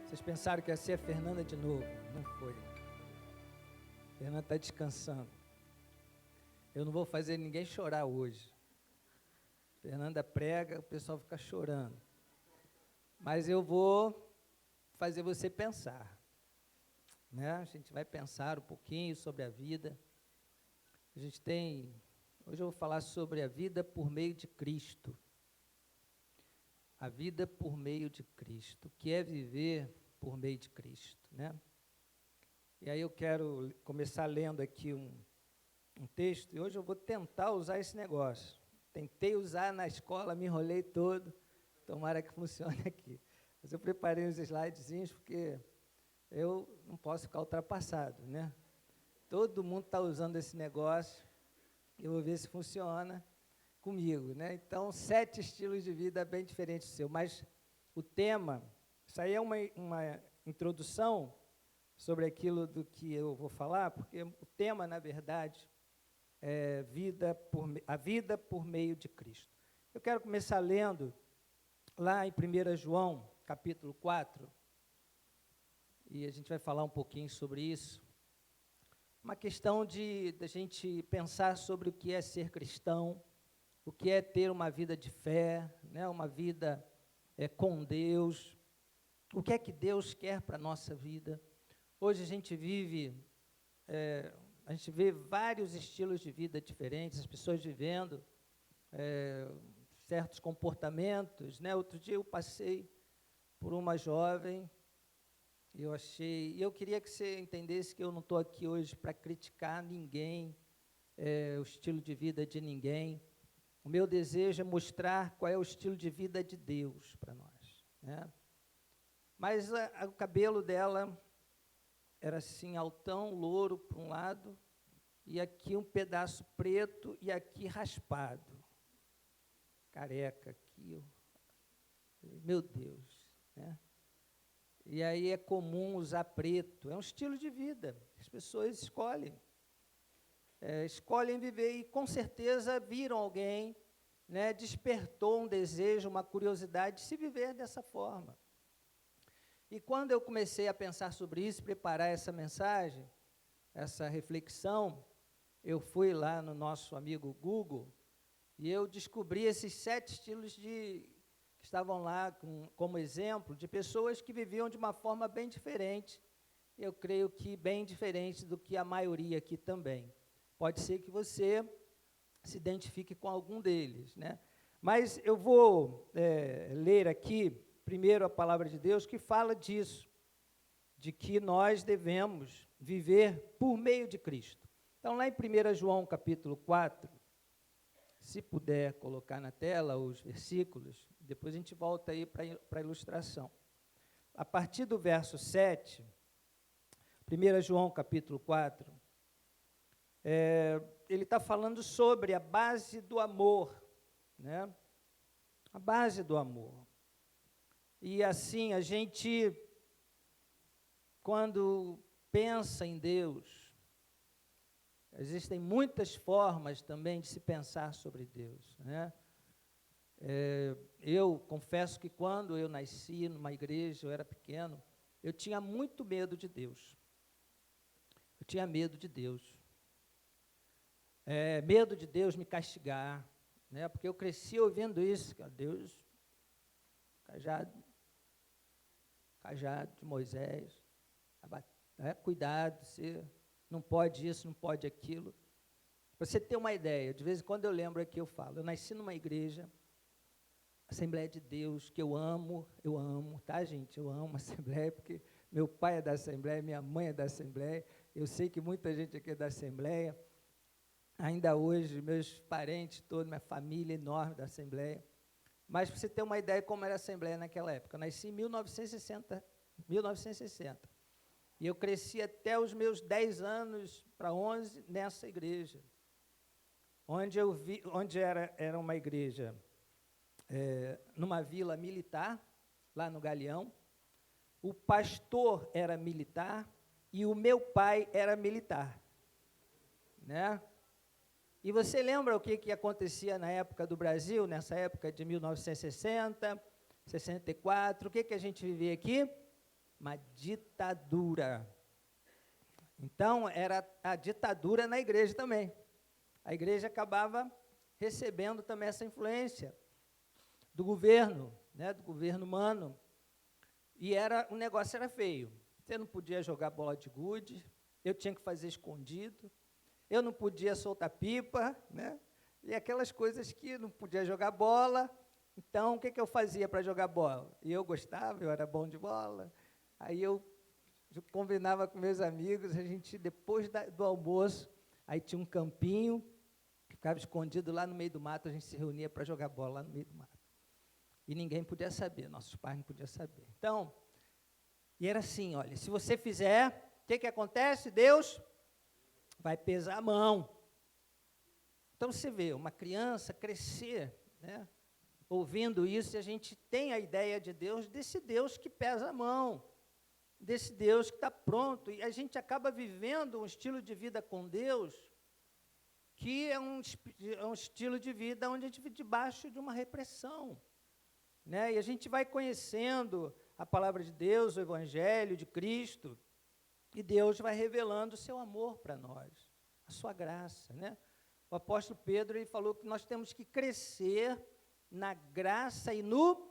Vocês pensaram que ia ser a Fernanda de novo. Não foi. A Fernanda está descansando. Eu não vou fazer ninguém chorar hoje. A Fernanda prega, o pessoal fica chorando. Mas eu vou fazer você pensar. Né? A gente vai pensar um pouquinho sobre a vida. Hoje eu vou falar sobre a vida por meio de Cristo. A vida por meio de Cristo, que é viver por meio de Cristo, né? E aí eu quero começar lendo aqui um texto, e hoje eu vou tentar usar esse negócio. Tentei usar na escola, me enrolei todo, tomara que funcione aqui. Mas eu preparei uns slidezinhos, porque eu não posso ficar ultrapassado, né? Todo mundo está usando esse negócio, eu vou ver se funciona comigo, né? Então, 7 estilos de vida bem diferentes do seu, mas o tema, isso aí é uma introdução sobre aquilo do que eu vou falar, porque o tema, na verdade, é a vida por meio de Cristo. Eu quero começar lendo lá em 1 João, capítulo 4, e a gente vai falar um pouquinho sobre isso. Uma questão de a gente pensar sobre o que é ser cristão, o que é ter uma vida de fé, né, uma vida com Deus, o que é que Deus quer para a nossa vida. Hoje a gente vê vários estilos de vida diferentes, as pessoas vivendo certos comportamentos, né? Outro dia eu passei por uma jovem, e eu queria que você entendesse que eu não estou aqui hoje para criticar ninguém, o estilo de vida de ninguém. O meu desejo é mostrar qual é o estilo de vida de Deus para nós, né? Mas o cabelo dela era assim, altão, louro para um lado, e aqui um pedaço preto e aqui raspado. Careca aqui, meu Deus, né? E aí é comum usar preto, é um estilo de vida, as pessoas escolhem viver, e com certeza viram alguém, né, despertou um desejo, uma curiosidade de se viver dessa forma. E quando eu comecei a pensar sobre isso, preparar essa mensagem, essa reflexão, eu fui lá no nosso amigo Google, e eu descobri esses 7 estilos que estavam lá como exemplo de pessoas que viviam de uma forma bem diferente, eu creio que bem diferente do que a maioria aqui também. Pode ser que você se identifique com algum deles, né? Mas eu vou ler aqui, primeiro, a palavra de Deus, que fala disso, de que nós devemos viver por meio de Cristo. Então, lá em 1 João, capítulo 4, se puder colocar na tela os versículos, depois a gente volta aí para a ilustração. A partir do verso 7, 1 João, capítulo 4, ele está falando sobre a base do amor, né? A base do amor. E assim, a gente, quando pensa em Deus, existem muitas formas também de se pensar sobre Deus, né? Eu confesso que quando eu nasci numa igreja, eu era pequeno, eu tinha muito medo de Deus. Eu tinha medo de Deus. Medo de Deus me castigar, né? Porque eu cresci ouvindo isso, Deus, cajado de Moisés, cuidado, você não pode isso, não pode aquilo. Para você ter uma ideia, de vez em quando eu lembro aqui, eu falo, eu nasci numa igreja, Assembleia de Deus, que eu amo, tá, gente? Eu amo a Assembleia, porque meu pai é da Assembleia, minha mãe é da Assembleia, eu sei que muita gente aqui é da Assembleia, ainda hoje, meus parentes todos, minha família enorme da Assembleia. Mas para você ter uma ideia como era a Assembleia naquela época, eu nasci em 1960, e eu cresci até os meus 10 anos para 11 nessa igreja, onde era uma igreja numa vila militar, lá no Galeão. O pastor era militar e o meu pai era militar, né? E você lembra o que acontecia na época do Brasil, nessa época de 1960, 64, o que a gente vivia aqui? uma ditadura. Então, era a ditadura na igreja também. A igreja acabava recebendo também essa influência do governo, né, do governo humano. E o negócio era feio. Você não podia jogar bola de gude, eu tinha que fazer escondido, eu não podia soltar pipa, né? E aquelas coisas que não podia jogar bola. Então, o que eu fazia para jogar bola? E eu gostava, eu era bom de bola. Aí eu combinava com meus amigos, a gente, depois do almoço, aí tinha um campinho, que ficava escondido lá no meio do mato, a gente se reunia para jogar bola lá no meio do mato. E ninguém podia saber, nossos pais não podiam saber. Então, e era assim, olha, se você fizer, o que acontece? Deus vai pesar a mão. Então, você vê, uma criança crescer, né, ouvindo isso, e a gente tem a ideia de Deus, desse Deus que pesa a mão, desse Deus que está pronto, e a gente acaba vivendo um estilo de vida com Deus, que é um estilo de vida onde a gente vive debaixo de uma repressão, né? E a gente vai conhecendo a palavra de Deus, o Evangelho de Cristo, e Deus vai revelando o seu amor para nós, a sua graça, né? O apóstolo Pedro, ele falou que nós temos que crescer na graça e no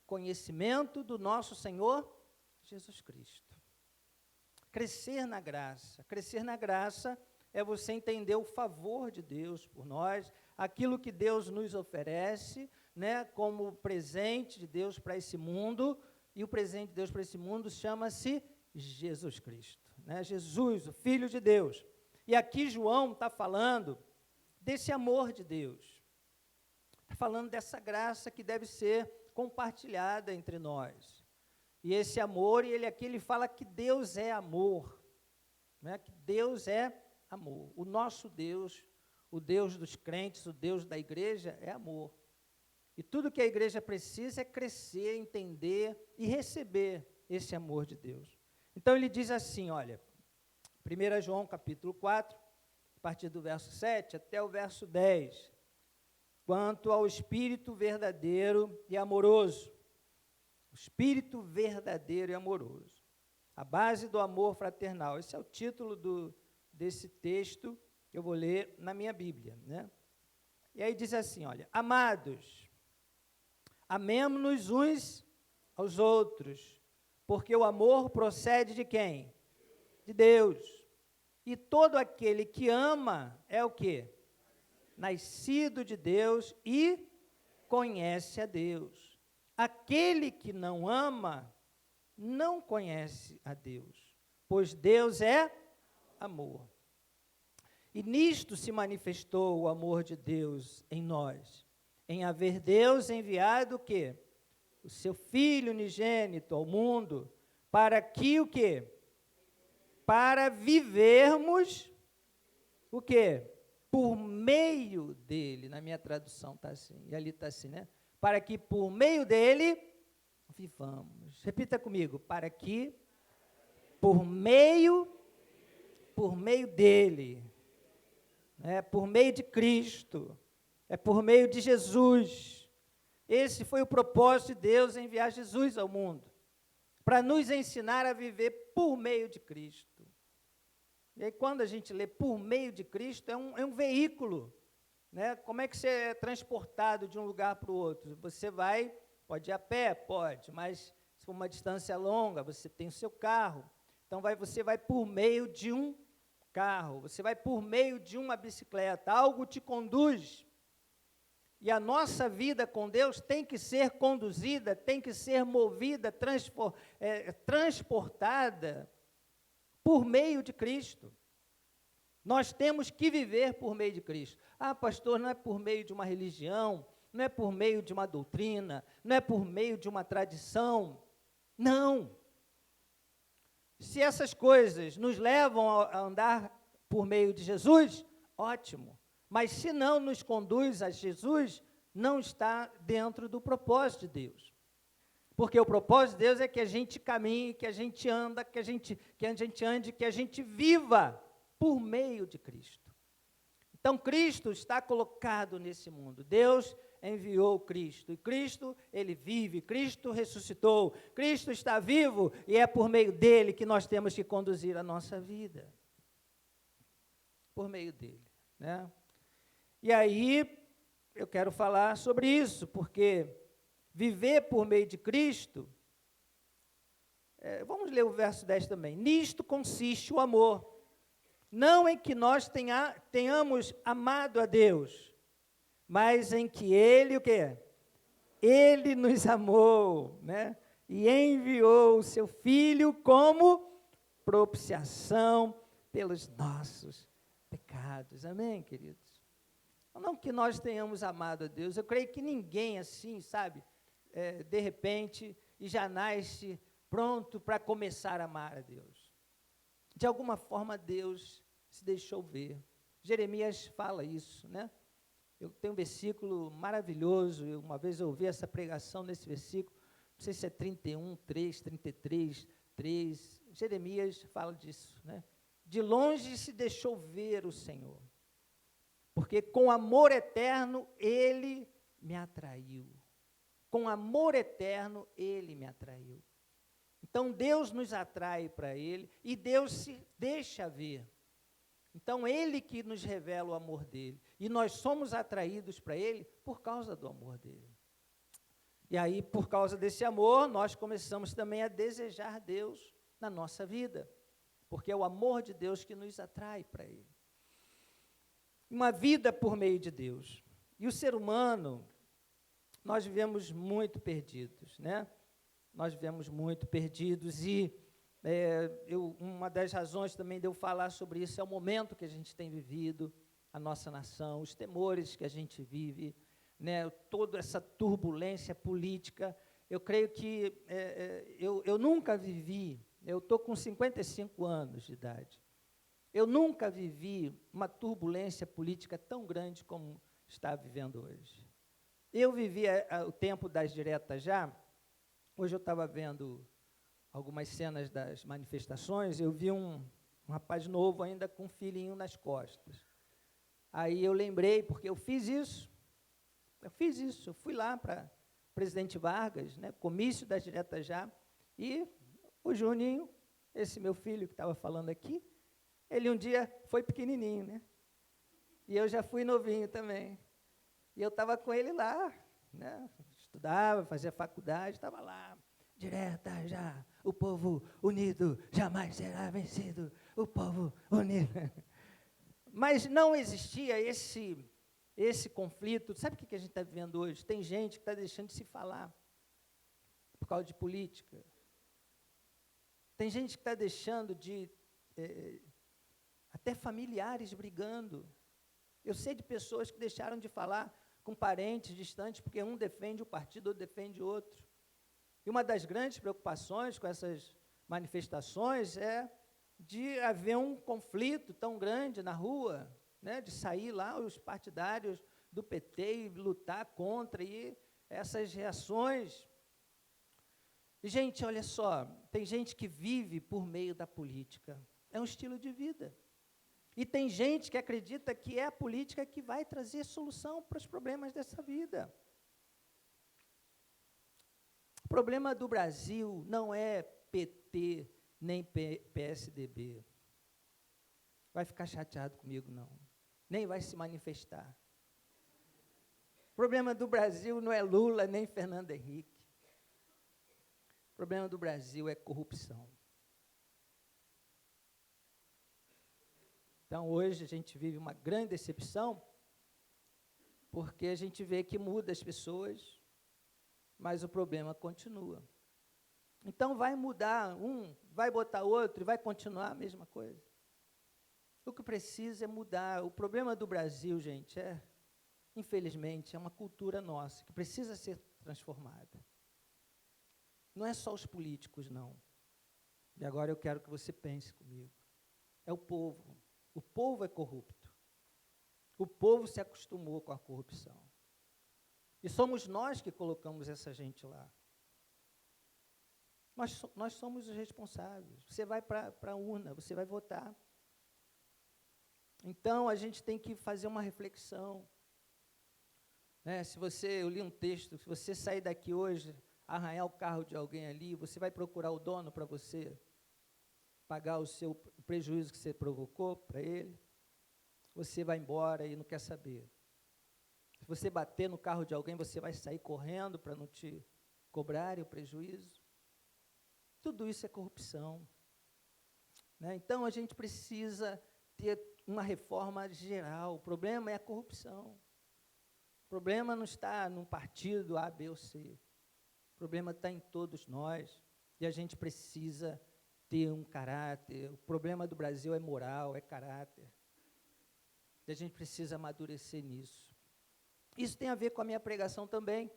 conhecimento do nosso Senhor Jesus Cristo. Crescer na graça é você entender o favor de Deus por nós, aquilo que Deus nos oferece, né, como presente de Deus para esse mundo, e o presente de Deus para esse mundo chama-se Jesus Cristo, né? Jesus, o Filho de Deus. E aqui João está falando desse amor de Deus, está falando dessa graça que deve ser compartilhada entre nós. E esse amor, e aqui ele fala que Deus é amor, né? Que Deus é amor. O nosso Deus, o Deus dos crentes, o Deus da igreja é amor. E tudo que a igreja precisa é crescer, entender e receber esse amor de Deus. Então ele diz assim, olha, 1 João capítulo 4, a partir do verso 7 até o verso 10, quanto ao Espírito verdadeiro e amoroso, o Espírito verdadeiro e amoroso, a base do amor fraternal. Esse é o título desse texto que eu vou ler na minha Bíblia, né? E aí diz assim, olha, amados, amemo-nos uns aos outros, porque o amor procede de quem? De Deus. E todo aquele que ama é o quê? Nascido de Deus e conhece a Deus. Aquele que não ama, não conhece a Deus, pois Deus é amor. E nisto se manifestou o amor de Deus em nós, em haver Deus enviado o quê? O seu Filho unigênito ao mundo, para que o quê? Para vivermos o quê? Por meio dele. Na minha tradução está assim, e ali está assim, né? Para que por meio dele vivamos. Repita comigo, para que por meio dele, por meio de Cristo, por meio de Jesus. Esse foi o propósito de Deus, enviar Jesus ao mundo, para nos ensinar a viver por meio de Cristo. E aí, quando a gente lê por meio de Cristo, é um veículo, né? Como é que você é transportado de um lugar para o outro? Você pode ir a pé, pode, mas se for uma distância longa, você tem o seu carro. Então, você vai por meio de um carro, você vai por meio de uma bicicleta, algo te conduz. E a nossa vida com Deus tem que ser conduzida, tem que ser movida, transportada por meio de Cristo. Nós temos que viver por meio de Cristo. Ah, pastor, não é por meio de uma religião, não é por meio de uma doutrina, não é por meio de uma tradição. Não. Se essas coisas nos levam a andar por meio de Jesus, ótimo. Mas se não nos conduz a Jesus, não está dentro do propósito de Deus. Porque o propósito de Deus é que a gente caminhe, que a gente anda, que a gente ande, que a gente viva por meio de Cristo. Então, Cristo está colocado nesse mundo. Deus enviou Cristo. E Cristo, ele vive, Cristo ressuscitou, Cristo está vivo e é por meio dele que nós temos que conduzir a nossa vida. Por meio dele, né? E aí, eu quero falar sobre isso, porque viver por meio de Cristo, vamos ler o verso 10 também. Nisto consiste o amor, não em que nós tenhamos amado a Deus, mas em que Ele, o quê? Ele nos amou, né? E enviou o seu Filho como propiciação pelos nossos pecados. Amém, queridos? Não que nós tenhamos amado a Deus, eu creio que ninguém assim, sabe, de repente, e já nasce pronto para começar a amar a Deus. De alguma forma, Deus se deixou ver. Jeremias fala isso, né? Eu tenho um versículo maravilhoso, uma vez eu ouvi essa pregação nesse versículo, não sei se é 31, 3, 33, 3, Jeremias fala disso, né? De longe se deixou ver o Senhor, porque com amor eterno Ele me atraiu. Com amor eterno Ele me atraiu. Então Deus nos atrai para Ele e Deus se deixa ver. Então Ele que nos revela o amor dEle. E nós somos atraídos para Ele por causa do amor dEle. E aí, por causa desse amor, nós começamos também a desejar Deus na nossa vida. Porque é o amor de Deus que nos atrai para Ele. Uma vida por meio de Deus. E o ser humano, nós vivemos muito perdidos, né? Nós vivemos muito perdidos e uma das razões também de eu falar sobre isso é o momento que a gente tem vivido, a nossa nação, os temores que a gente vive, né? Toda essa turbulência política. Eu creio que eu nunca vivi, eu estou com 55 anos de idade, eu nunca vivi uma turbulência política tão grande como está vivendo hoje. Eu vivi o tempo das diretas já. Hoje eu estava vendo algumas cenas das manifestações, eu vi um rapaz novo ainda com um filhinho nas costas. Aí eu lembrei, porque eu fiz isso, eu fui lá para Presidente Vargas, né, comício das diretas já, e o Juninho, esse meu filho que estava falando aqui, ele um dia foi pequenininho, né? E eu já fui novinho também. E eu estava com ele lá, né? Estudava, fazia faculdade, estava lá. Direta já, o povo unido jamais será vencido. O povo unido. Mas não existia esse conflito. Sabe o que a gente está vivendo hoje? Tem gente que está deixando de se falar por causa de política. Tem gente que está deixando de... até familiares brigando. Eu sei de pessoas que deixaram de falar com parentes distantes, porque um defende o partido, outro defende outro. E uma das grandes preocupações com essas manifestações é de haver um conflito tão grande na rua, né, de sair lá os partidários do PT e lutar contra, e essas reações. E, gente, olha só, tem gente que vive por meio da política. É um estilo de vida. E tem gente que acredita que é a política que vai trazer solução para os problemas dessa vida. O problema do Brasil não é PT nem PSDB. Vai ficar chateado comigo, não. Nem vai se manifestar. O problema do Brasil não é Lula nem Fernando Henrique. O problema do Brasil é corrupção. Então, hoje, a gente vive uma grande decepção, porque a gente vê que muda as pessoas, mas o problema continua. Então, vai mudar um, vai botar outro, e vai continuar a mesma coisa. O que precisa é mudar. O problema do Brasil, gente, infelizmente, é uma cultura nossa, que precisa ser transformada. Não é só os políticos, não. E agora eu quero que você pense comigo. É o povo. O povo é corrupto. O povo se acostumou com a corrupção. E somos nós que colocamos essa gente lá. Nós somos os responsáveis. Você vai para a urna, você vai votar. Então, a gente tem que fazer uma reflexão. Né? Eu li um texto, se você sair daqui hoje, arranhar o carro de alguém ali, você vai procurar o dono para você pagar o prejuízo que você provocou para ele, você vai embora e não quer saber. Se você bater no carro de alguém, você vai sair correndo para não te cobrarem o prejuízo. Tudo isso é corrupção. Né? Então, a gente precisa ter uma reforma geral. O problema é a corrupção. O problema não está num partido A, B ou C. O problema está em todos nós. E a gente precisa ter um caráter. O problema do Brasil é moral, é caráter. E a gente precisa amadurecer nisso. Isso tem a ver com a minha pregação também,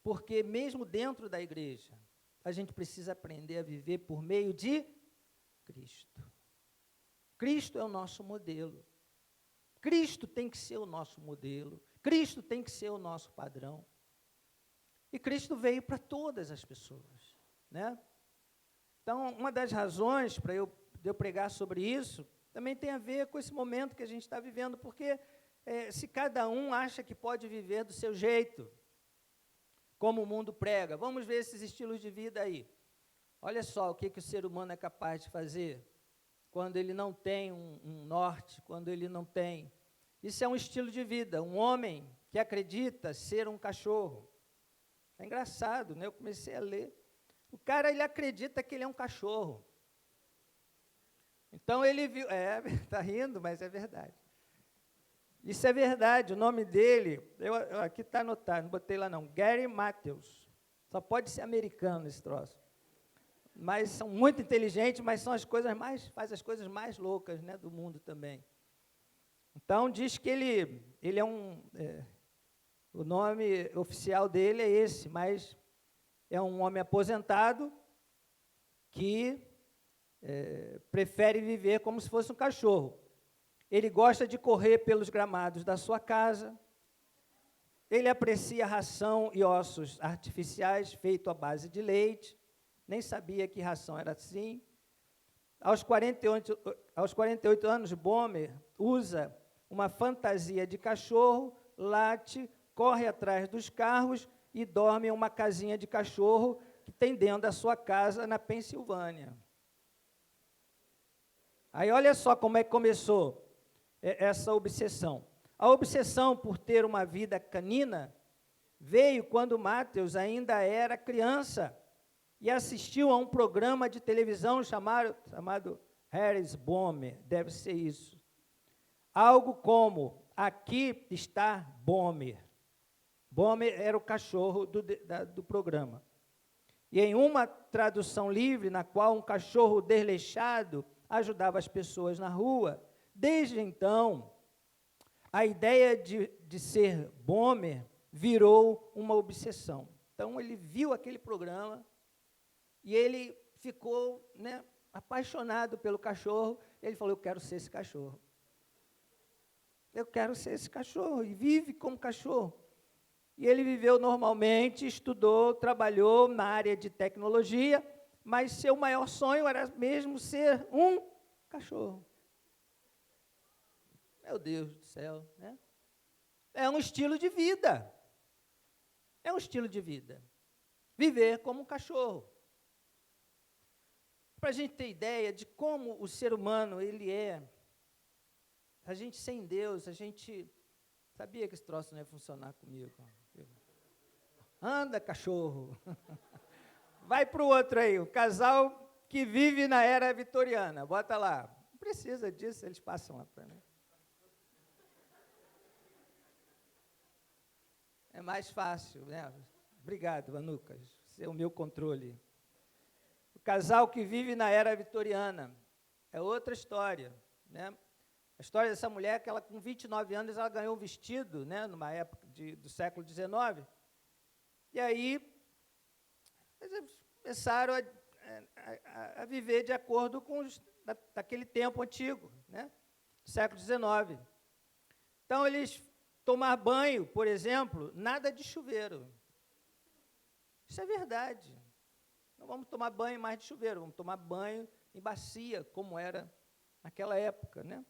porque mesmo dentro da igreja, a gente precisa aprender a viver por meio de Cristo. Cristo é o nosso modelo. Cristo tem que ser o nosso modelo. Cristo tem que ser o nosso padrão. E Cristo veio para todas as pessoas, né? Então, uma das razões para eu pregar sobre isso também tem a ver com esse momento que a gente está vivendo, porque se cada um acha que pode viver do seu jeito, como o mundo prega, vamos ver esses estilos de vida aí. Olha só o que o ser humano é capaz de fazer quando ele não tem um norte, quando ele não tem. Isso é um estilo de vida, um homem que acredita ser um cachorro. É engraçado, né? Eu comecei a ler. O cara, ele acredita que ele é um cachorro. Então, ele viu... está rindo, mas é verdade. Isso é verdade, o nome dele, aqui está anotado, não botei lá não, Gary Matthews. Só pode ser americano esse troço. Mas são muito inteligentes, mas são faz as coisas mais loucas, né, do mundo também. Então, diz que ele é o nome oficial dele é esse, mas é um homem aposentado que prefere viver como se fosse um cachorro. Ele gosta de correr pelos gramados da sua casa. Ele aprecia ração e ossos artificiais feito à base de leite. Nem sabia que ração era assim. Aos 48 anos, Bomer usa uma fantasia de cachorro, late, corre atrás dos carros e dorme em uma casinha de cachorro que tem dentro da sua casa na Pensilvânia. Aí olha só como é que começou essa obsessão. A obsessão por ter uma vida canina veio quando Matthews ainda era criança e assistiu a um programa de televisão chamado Harris Bomer, deve ser isso. Algo como, aqui está Bomer. Bomer era o cachorro do programa. E em uma tradução livre, na qual um cachorro desleixado ajudava as pessoas na rua, desde então, a ideia de ser Bomer virou uma obsessão. Então, ele viu aquele programa e ele ficou, né, apaixonado pelo cachorro. Ele falou, eu quero ser esse cachorro. Eu quero ser esse cachorro. E vive como cachorro. E ele viveu normalmente, estudou, trabalhou na área de tecnologia, mas seu maior sonho era mesmo ser um cachorro. Meu Deus do céu, né? É um estilo de vida. É um estilo de vida. Viver como um cachorro. Para a gente ter ideia de como o ser humano, ele é. A gente sem Deus, a gente... Sabia que esse troço não ia funcionar comigo. Anda, cachorro. Vai para o outro aí, o casal que vive na era vitoriana. Bota lá. Não precisa disso, eles passam lá para mim. É mais fácil, né? Obrigado, Vanucas. Você é o meu controle. O casal que vive na era vitoriana é outra história, né? A história dessa mulher é que ela, com 29 anos, ela ganhou um vestido, né, numa época do século XIX, e aí eles começaram a viver de acordo com daquele tempo antigo, né, do século XIX. Então, eles tomar banho, por exemplo, nada de chuveiro. Isso é verdade. Não vamos tomar banho mais de chuveiro, vamos tomar banho em bacia, como era naquela época, né?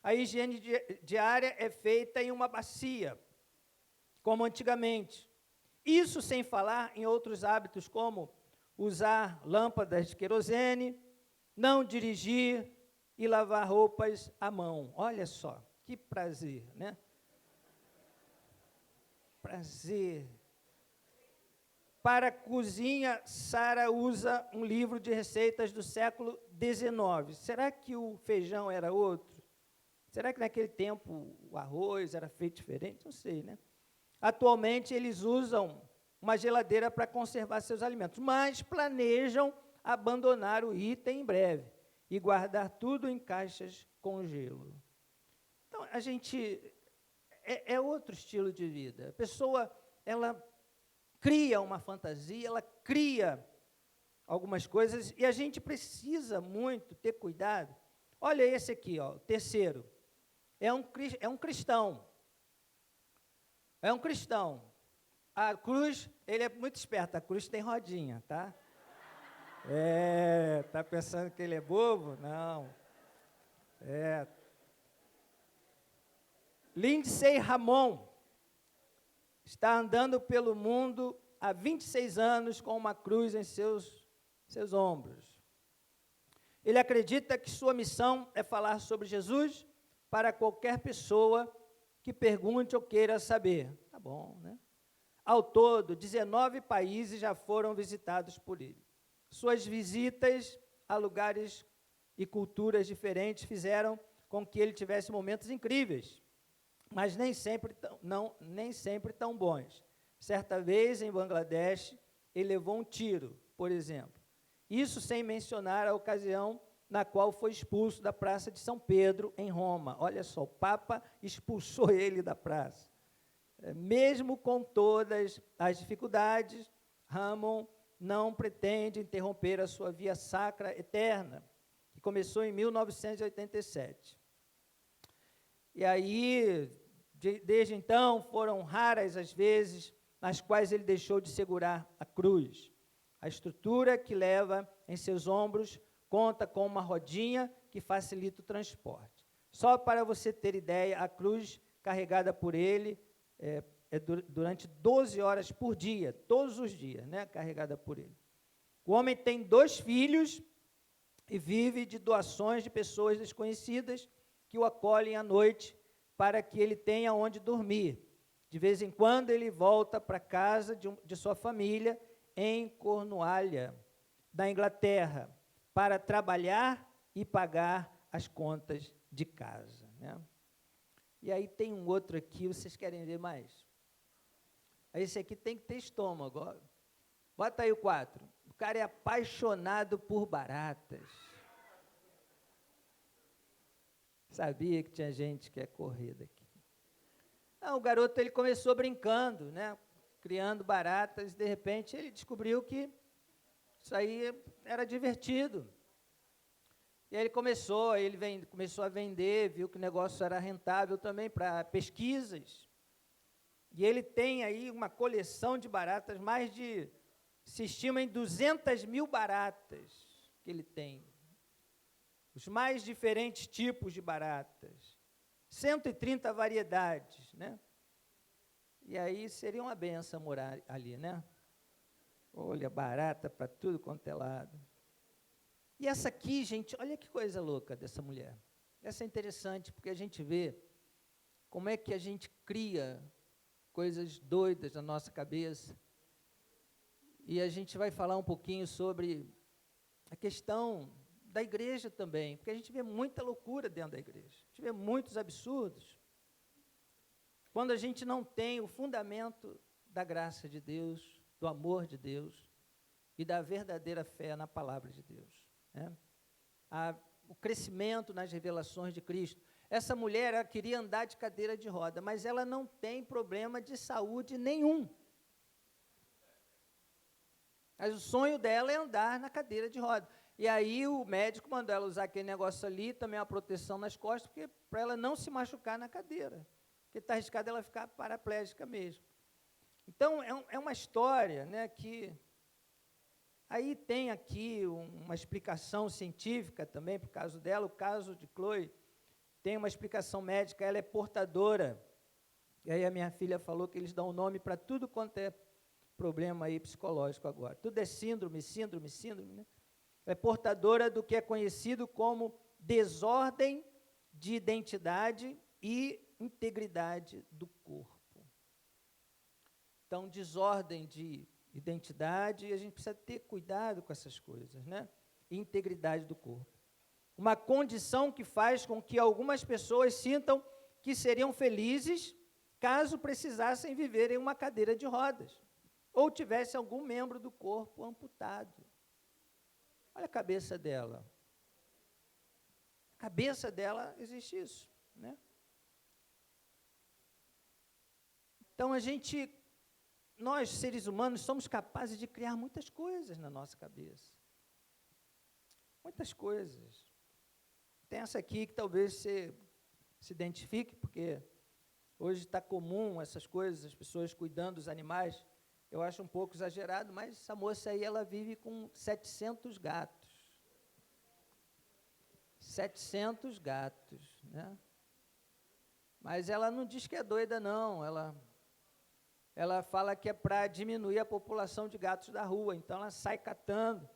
A higiene diária é feita em uma bacia. como antigamente. Isso sem falar em outros hábitos, como usar lâmpadas de querosene, não dirigir e lavar roupas à mão. Olha só, que prazer, né? Prazer. Para a cozinha, Sara usa um livro de receitas do século XIX. Será que o feijão era outro? Será que naquele tempo o arroz era feito diferente? Não sei, né? Atualmente, eles usam uma geladeira para conservar seus alimentos, mas planejam abandonar o item em breve e guardar tudo em caixas com gelo. Então, a gente... É outro estilo de vida. A pessoa, ela cria uma fantasia, ela cria algumas coisas, e a gente precisa muito ter cuidado. Olha esse aqui, ó, o terceiro. É um cristão. É um cristão. A cruz, ele é muito esperto, a cruz tem rodinha, tá? Tá pensando que ele é bobo? Não. Lindsay Ramon está andando pelo mundo há 26 anos com uma cruz em seus ombros. Ele acredita que sua missão é falar sobre Jesus para qualquer pessoa que pergunte ou queira saber. Tá bom, né? Ao todo, 19 países já foram visitados por ele. Suas visitas a lugares e culturas diferentes fizeram com que ele tivesse momentos incríveis, mas nem sempre tão bons. Certa vez, em Bangladesh, ele levou um tiro, por exemplo. Isso sem mencionar a ocasião na qual foi expulso da Praça de São Pedro, em Roma. Olha só, o Papa expulsou ele da praça. Mesmo com todas as dificuldades, Ramon não pretende interromper a sua via sacra eterna, que começou em 1987. E aí, desde então, foram raras as vezes nas quais ele deixou de segurar a cruz. A estrutura que leva em seus ombros conta com uma rodinha que facilita o transporte. Só para você ter ideia, a cruz carregada por ele durante 12 horas por dia, todos os dias, né, carregada por ele. O homem tem 2 filhos e vive de doações de pessoas desconhecidas que o acolhem à noite para que ele tenha onde dormir. De vez em quando ele volta para a casa de sua família em Cornualha, da Inglaterra, para trabalhar e pagar as contas de casa, né? E aí tem um outro aqui, vocês querem ver mais? Esse aqui tem que ter estômago, ó. Bota aí o 4. O cara é apaixonado por baratas. Sabia que tinha gente que é correr daqui. Não, o garoto, ele começou brincando, né? Criando baratas, e de repente ele descobriu que isso aí era divertido. E aí ele começou a vender, viu que o negócio era rentável também para pesquisas. E ele tem aí uma coleção de baratas, se estima em 200 mil baratas que ele tem. Os mais diferentes tipos de baratas. 130 variedades, né? E aí seria uma benção morar ali, né? Olha, barata para tudo quanto é lado. E essa aqui, gente, olha que coisa louca dessa mulher. Essa é interessante, porque a gente vê como é que a gente cria coisas doidas na nossa cabeça. E a gente vai falar um pouquinho sobre a questão da igreja também, porque a gente vê muita loucura dentro da igreja. A gente vê muitos absurdos. Quando a gente não tem o fundamento da graça de Deus, do amor de Deus e da verdadeira fé na palavra de Deus, né? O crescimento nas revelações de Cristo. Essa mulher, ela queria andar de cadeira de roda, mas ela não tem problema de saúde nenhum. Mas o sonho dela é andar na cadeira de roda. E aí o médico mandou ela usar aquele negócio ali, também uma proteção nas costas, para ela não se machucar na cadeira, porque está arriscado ela ficar paraplégica mesmo. Então, é uma história, né, que... Aí tem aqui uma explicação científica também, para o caso dela, o caso de Chloe, tem uma explicação médica, ela é portadora E aí a minha filha falou que eles dão nome para tudo quanto é problema aí psicológico agora. Tudo é síndrome, né? É portadora do que é conhecido como desordem de identidade e integridade do corpo. Então, desordem de identidade, a gente precisa ter cuidado com essas coisas, né? Integridade do corpo. Uma condição que faz com que algumas pessoas sintam que seriam felizes caso precisassem viver em uma cadeira de rodas ou tivesse algum membro do corpo amputado. Olha a cabeça dela. A cabeça dela existe isso, né? Então, nós, seres humanos, somos capazes de criar muitas coisas na nossa cabeça. Muitas coisas. Tem essa aqui que talvez você se identifique, porque hoje está comum essas coisas, as pessoas cuidando dos animais. Eu acho um pouco exagerado, mas essa moça aí, ela vive com 700 gatos. 700 gatos, né? Mas ela não diz que é doida, não. Ela fala que é para diminuir a população de gatos da rua. Então, ela sai catando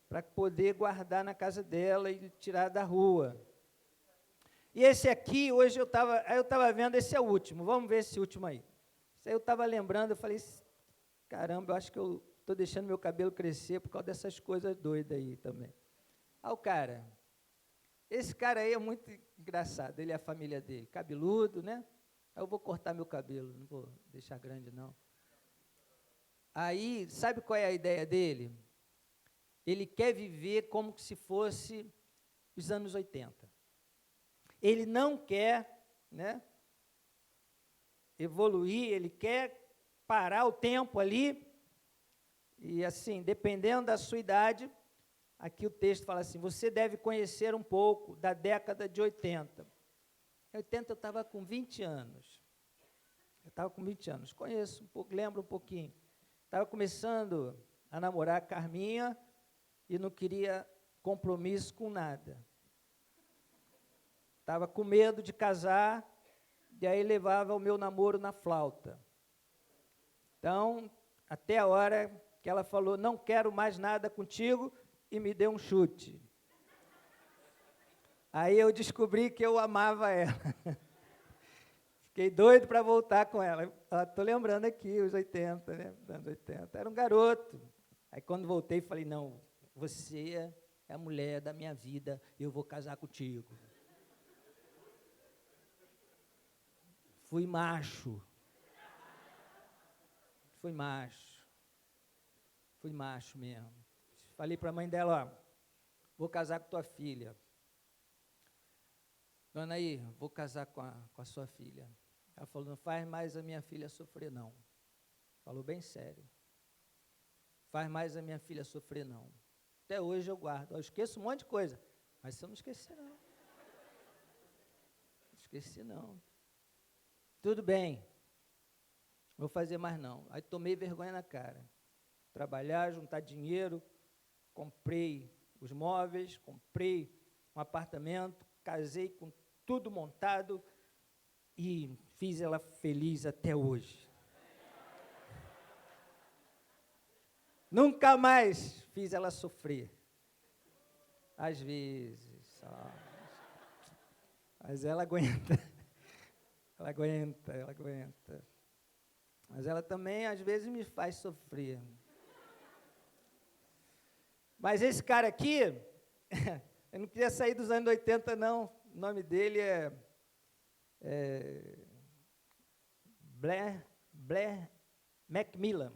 para poder guardar na casa dela e tirar da rua. E esse aqui, hoje eu estava vendo, esse é o último. Vamos ver esse último aí. Isso aí eu estava lembrando, eu falei, caramba, eu acho que eu estou deixando meu cabelo crescer por causa dessas coisas doidas aí também. Olha o cara. Esse cara aí é muito engraçado, ele é a família dele, cabeludo, né? Eu vou cortar meu cabelo, não vou deixar grande, não. Aí, sabe qual é a ideia dele? Ele quer viver como se fosse os anos 80. Ele não quer, né, evoluir, ele quer parar o tempo ali, e assim, dependendo da sua idade, aqui o texto fala assim, você deve conhecer um pouco da década de 80. Em 80 eu estava com 20 anos. Conheço um pouco, lembro um pouquinho. Estava começando a namorar a Carminha e não queria compromisso com nada. Estava com medo de casar, e aí levava o meu namoro na flauta. Então, até a hora que ela falou, não quero mais nada contigo, e me deu um chute. Aí eu descobri que eu amava ela. Fiquei doido para voltar com ela. Estou lembrando aqui, os 80, né? Anos 80. Era um garoto. Aí quando voltei, falei, não, você é a mulher da minha vida, eu vou casar contigo. Fui macho. Fui macho mesmo. Falei para a mãe dela, ó, vou casar com tua filha. Dona aí, vou casar com a sua filha. Ela falou, não faz mais a minha filha sofrer, não. Falou bem sério. Faz mais a minha filha sofrer, não. Até hoje eu guardo. Eu esqueço um monte de coisa, mas se eu não esquecer, não. Não esqueci, não. Tudo bem. Não vou fazer mais, não. Aí tomei vergonha na cara. Trabalhar, juntar dinheiro, comprei os móveis, comprei um apartamento, casei com tudo montado e fiz ela feliz até hoje. Nunca mais fiz ela sofrer. Às vezes, só. Mas ela aguenta. Ela aguenta. Mas ela também, às vezes, me faz sofrer. Mas esse cara aqui, eu não queria sair dos anos 80, não. O nome dele é Blair Macmillan.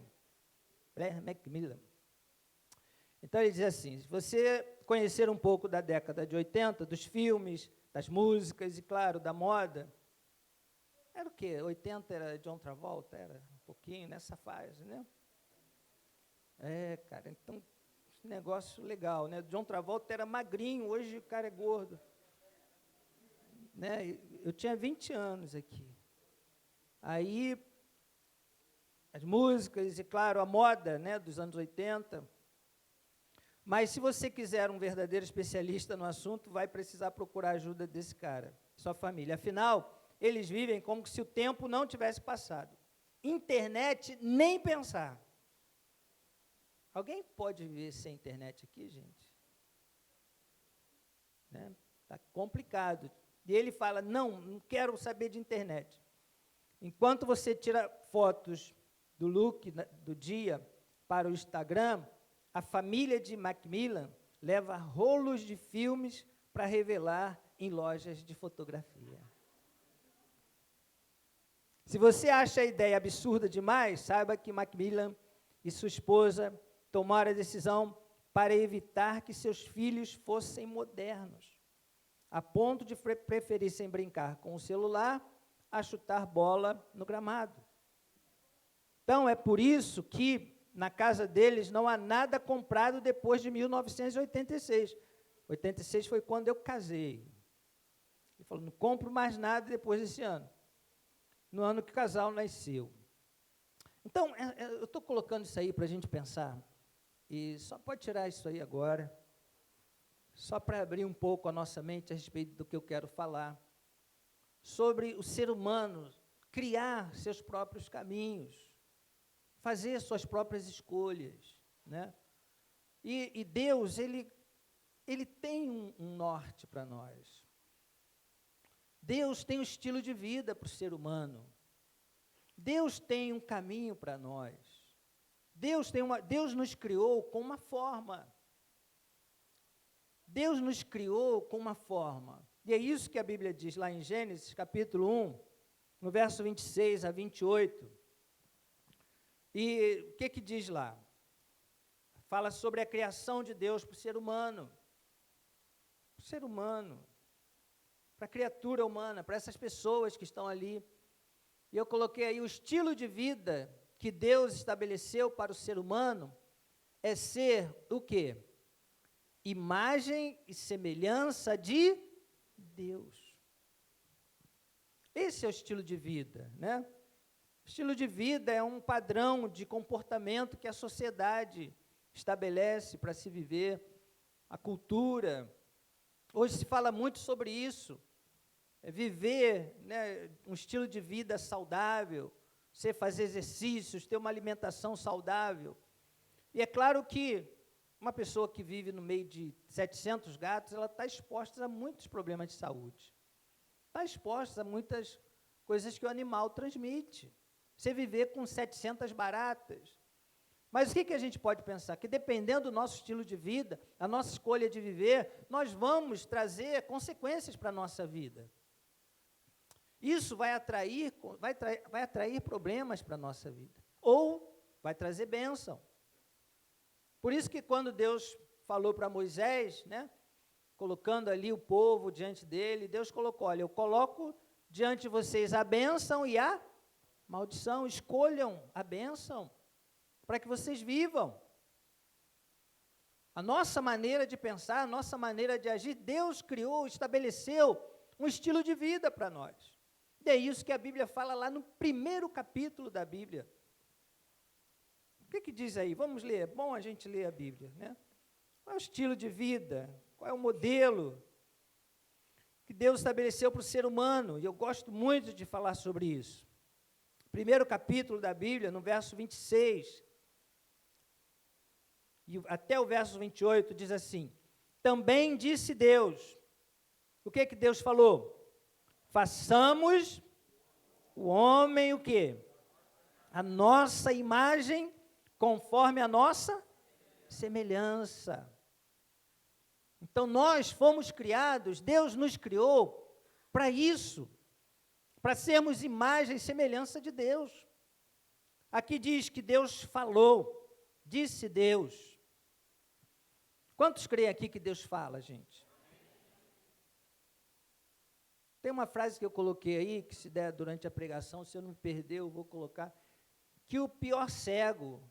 Então, ele diz assim, se você conhecer um pouco da década de 80, dos filmes, das músicas e, claro, da moda, era o quê? 80 era John Travolta? Era um pouquinho nessa fase, né? Cara, então, negócio legal, né? John Travolta era magrinho, hoje o cara é gordo. Né? Eu tinha 20 anos aqui. Aí, as músicas e, claro, a moda, né, dos anos 80. Mas, se você quiser um verdadeiro especialista no assunto, vai precisar procurar a ajuda desse cara, sua família. Afinal, eles vivem como se o tempo não tivesse passado. Internet, nem pensar. Alguém pode viver sem internet aqui, gente? Né? Tá complicado. E ele fala, não quero saber de internet. Enquanto você tira fotos do look do dia para o Instagram, a família de Macmillan leva rolos de filmes para revelar em lojas de fotografia. Se você acha a ideia absurda demais, saiba que Macmillan e sua esposa tomaram a decisão para evitar que seus filhos fossem modernos, a ponto de preferissem brincar com o celular a chutar bola no gramado. Então, é por isso que na casa deles não há nada comprado depois de 1986. 86 foi quando eu casei. Ele falou, não compro mais nada depois desse ano. No ano que o casal nasceu. Então, eu estou colocando isso aí para a gente pensar, e só pode tirar isso aí agora, só para abrir um pouco a nossa mente a respeito do que eu quero falar, sobre o ser humano criar seus próprios caminhos, fazer suas próprias escolhas, né? E Deus, Ele tem um norte para nós. Deus tem um estilo de vida para o ser humano. Deus tem um caminho para nós. Deus nos criou com uma forma. Deus nos criou com uma forma. E é isso que a Bíblia diz lá em Gênesis, capítulo 1, no verso 26 a 28. E o que diz lá? Fala sobre a criação de Deus para o ser humano. Para o ser humano. Para a criatura humana, para essas pessoas que estão ali. E eu coloquei aí o estilo de vida que Deus estabeleceu para o ser humano é ser o quê? Imagem e semelhança de Deus. Esse é o estilo de vida, né? O estilo de vida é um padrão de comportamento que a sociedade estabelece para se viver, a cultura. Hoje se fala muito sobre isso, viver, né, um estilo de vida saudável, você fazer exercícios, ter uma alimentação saudável. E é claro que uma pessoa que vive no meio de 700 gatos, ela está exposta a muitos problemas de saúde. Está exposta a muitas coisas que o animal transmite. Você viver com 700 baratas. Mas o que a gente pode pensar? Que dependendo do nosso estilo de vida, a nossa escolha de viver, nós vamos trazer consequências para a nossa vida. Isso vai atrair problemas para a nossa vida. Ou vai trazer bênção. Por isso que quando Deus falou para Moisés, né, colocando ali o povo diante dele, Deus colocou, olha, eu coloco diante de vocês a bênção e a maldição. Escolham a bênção para que vocês vivam. A nossa maneira de pensar, a nossa maneira de agir, Deus criou, estabeleceu um estilo de vida para nós. E é isso que a Bíblia fala lá no primeiro capítulo da Bíblia. O que diz aí? Vamos ler, é bom a gente ler a Bíblia, né? Qual é o estilo de vida? Qual é o modelo que Deus estabeleceu para o ser humano? E eu gosto muito de falar sobre isso. Primeiro capítulo da Bíblia, no verso 26, e até o verso 28, diz assim, também disse Deus, o que Deus falou? Façamos o homem o quê? A nossa imagem, conforme a nossa semelhança. Então, nós fomos criados, Deus nos criou para isso, para sermos imagem e semelhança de Deus. Aqui diz que Deus falou, disse Deus. Quantos creem aqui que Deus fala, gente? Tem uma frase que eu coloquei aí, que se der durante a pregação, se eu não me perder, eu vou colocar, que o pior cego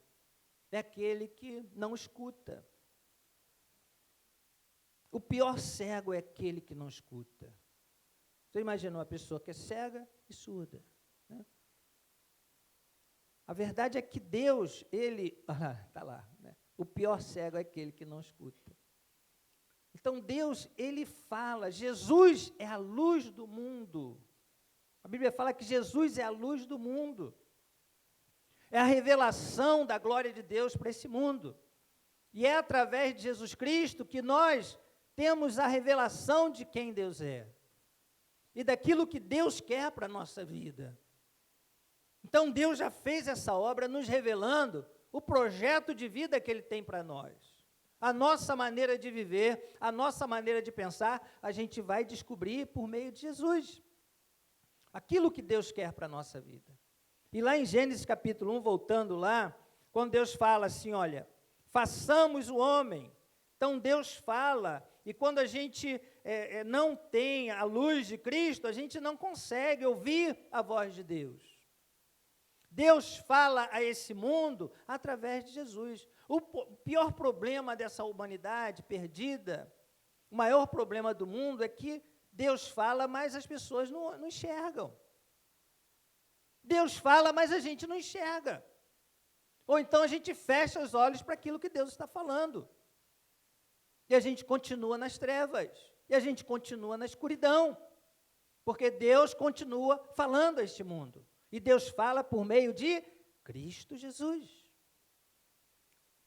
é aquele que não escuta. O pior cego é aquele que não escuta. Você imagina uma pessoa que é cega e surda, né? A verdade é que Deus, Ele, está lá, né? O pior cego é aquele que não escuta. Então Deus, Ele fala, Jesus é a luz do mundo. A Bíblia fala que Jesus é a luz do mundo. É a revelação da glória de Deus para esse mundo. E é através de Jesus Cristo que nós temos a revelação de quem Deus é. E daquilo que Deus quer para a nossa vida. Então Deus já fez essa obra nos revelando o projeto de vida que Ele tem para nós. A nossa maneira de viver, a nossa maneira de pensar, a gente vai descobrir por meio de Jesus. Aquilo que Deus quer para a nossa vida. E lá em Gênesis capítulo 1, voltando lá, quando Deus fala assim, olha, façamos o homem. Então Deus fala, e quando a gente não tem a luz de Cristo, a gente não consegue ouvir a voz de Deus. Deus fala a esse mundo através de Jesus. O pior problema dessa humanidade perdida, o maior problema do mundo é que Deus fala, mas as pessoas não enxergam. Deus fala, mas a gente não enxerga. Ou então a gente fecha os olhos para aquilo que Deus está falando. E a gente continua nas trevas. E a gente continua na escuridão. Porque Deus continua falando a este mundo. E Deus fala por meio de Cristo Jesus.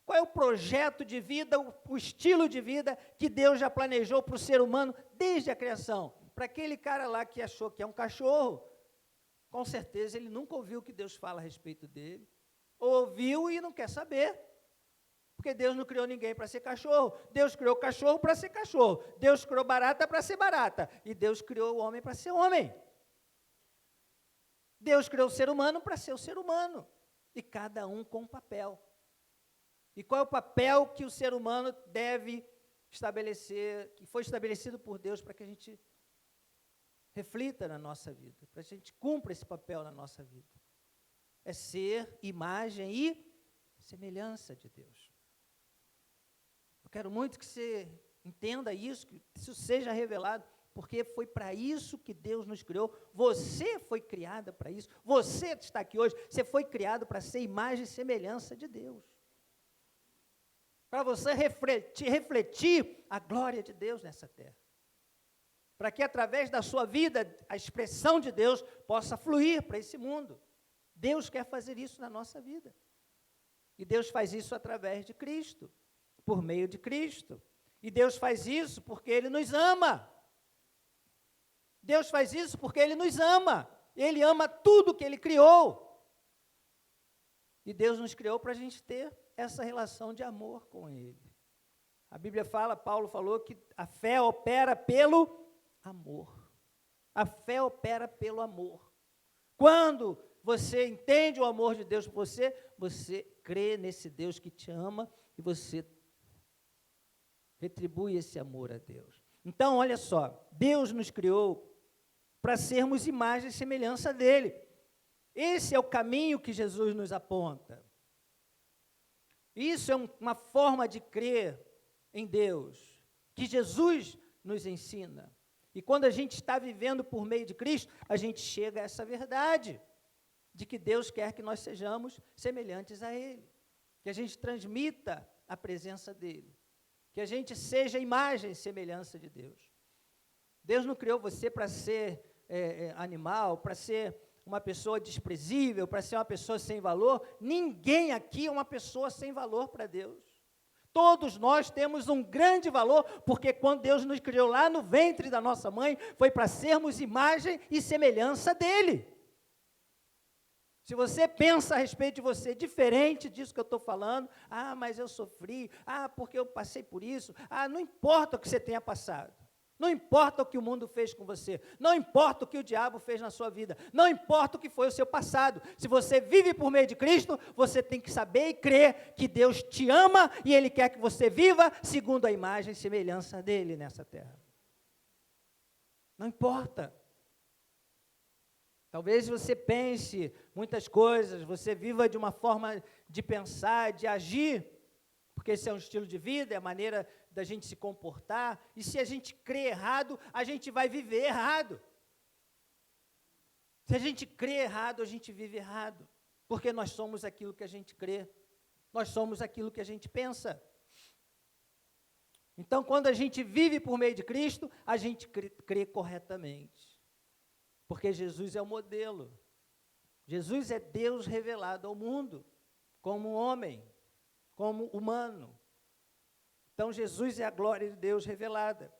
Qual é o projeto de vida, o estilo de vida que Deus já planejou para o ser humano desde a criação? Para aquele cara lá que achou que é um cachorro, com certeza ele nunca ouviu o que Deus fala a respeito dele. Ouviu e não quer saber. Porque Deus não criou ninguém para ser cachorro. Deus criou o cachorro para ser cachorro. Deus criou barata para ser barata. E Deus criou o homem para ser homem. Deus criou o ser humano para ser o ser humano. E cada um com um papel. E qual é o papel que o ser humano deve estabelecer, que foi estabelecido por Deus para que a gente reflita na nossa vida, para que a gente cumpra esse papel na nossa vida? É ser imagem e semelhança de Deus. Eu quero muito que você entenda isso, que isso seja revelado, porque foi para isso que Deus nos criou. Você foi criada para isso. Você que está aqui hoje, você foi criado para ser imagem e semelhança de Deus. Para você refletir a glória de Deus nessa terra. Para que através da sua vida, a expressão de Deus possa fluir para esse mundo. Deus quer fazer isso na nossa vida. E Deus faz isso através de Cristo, por meio de Cristo. E Deus faz isso porque Ele nos ama. Deus faz isso porque Ele nos ama. Ele ama tudo que Ele criou. E Deus nos criou para a gente ter essa relação de amor com Ele. A Bíblia fala, Paulo falou que a fé opera pelo amor. A fé opera pelo amor. Quando você entende o amor de Deus por você, você crê nesse Deus que te ama e você retribui esse amor a Deus. Então, olha só, Deus nos criou para sermos imagem e semelhança dEle. Esse é o caminho que Jesus nos aponta. Isso é uma forma de crer em Deus, que Jesus nos ensina. E quando a gente está vivendo por meio de Cristo, a gente chega a essa verdade, de que Deus quer que nós sejamos semelhantes a Ele, que a gente transmita a presença dEle, que a gente seja imagem e semelhança de Deus. Deus não criou você para ser animal, para ser uma pessoa desprezível, para ser uma pessoa sem valor. Ninguém aqui é uma pessoa sem valor para Deus. Todos nós temos um grande valor, porque quando Deus nos criou lá no ventre da nossa mãe, foi para sermos imagem e semelhança dEle. Se você pensa a respeito de você diferente disso que eu estou falando, mas eu sofri, porque eu passei por isso, não importa o que você tenha passado. Não importa o que o mundo fez com você, não importa o que o diabo fez na sua vida, não importa o que foi o seu passado. Se você vive por meio de Cristo, você tem que saber e crer que Deus te ama e Ele quer que você viva segundo a imagem e semelhança dEle nessa terra. Não importa. Talvez você pense muitas coisas, você viva de uma forma de pensar, de agir, porque esse é um estilo de vida, é a maneira da gente se comportar, e se a gente crê errado, a gente vai viver errado. Se a gente crê errado, a gente vive errado, porque nós somos aquilo que a gente crê, nós somos aquilo que a gente pensa. Então, quando a gente vive por meio de Cristo, a gente crê corretamente. Porque Jesus é o modelo. Jesus é Deus revelado ao mundo, como homem, como humano. Então, Jesus é a glória de Deus revelada.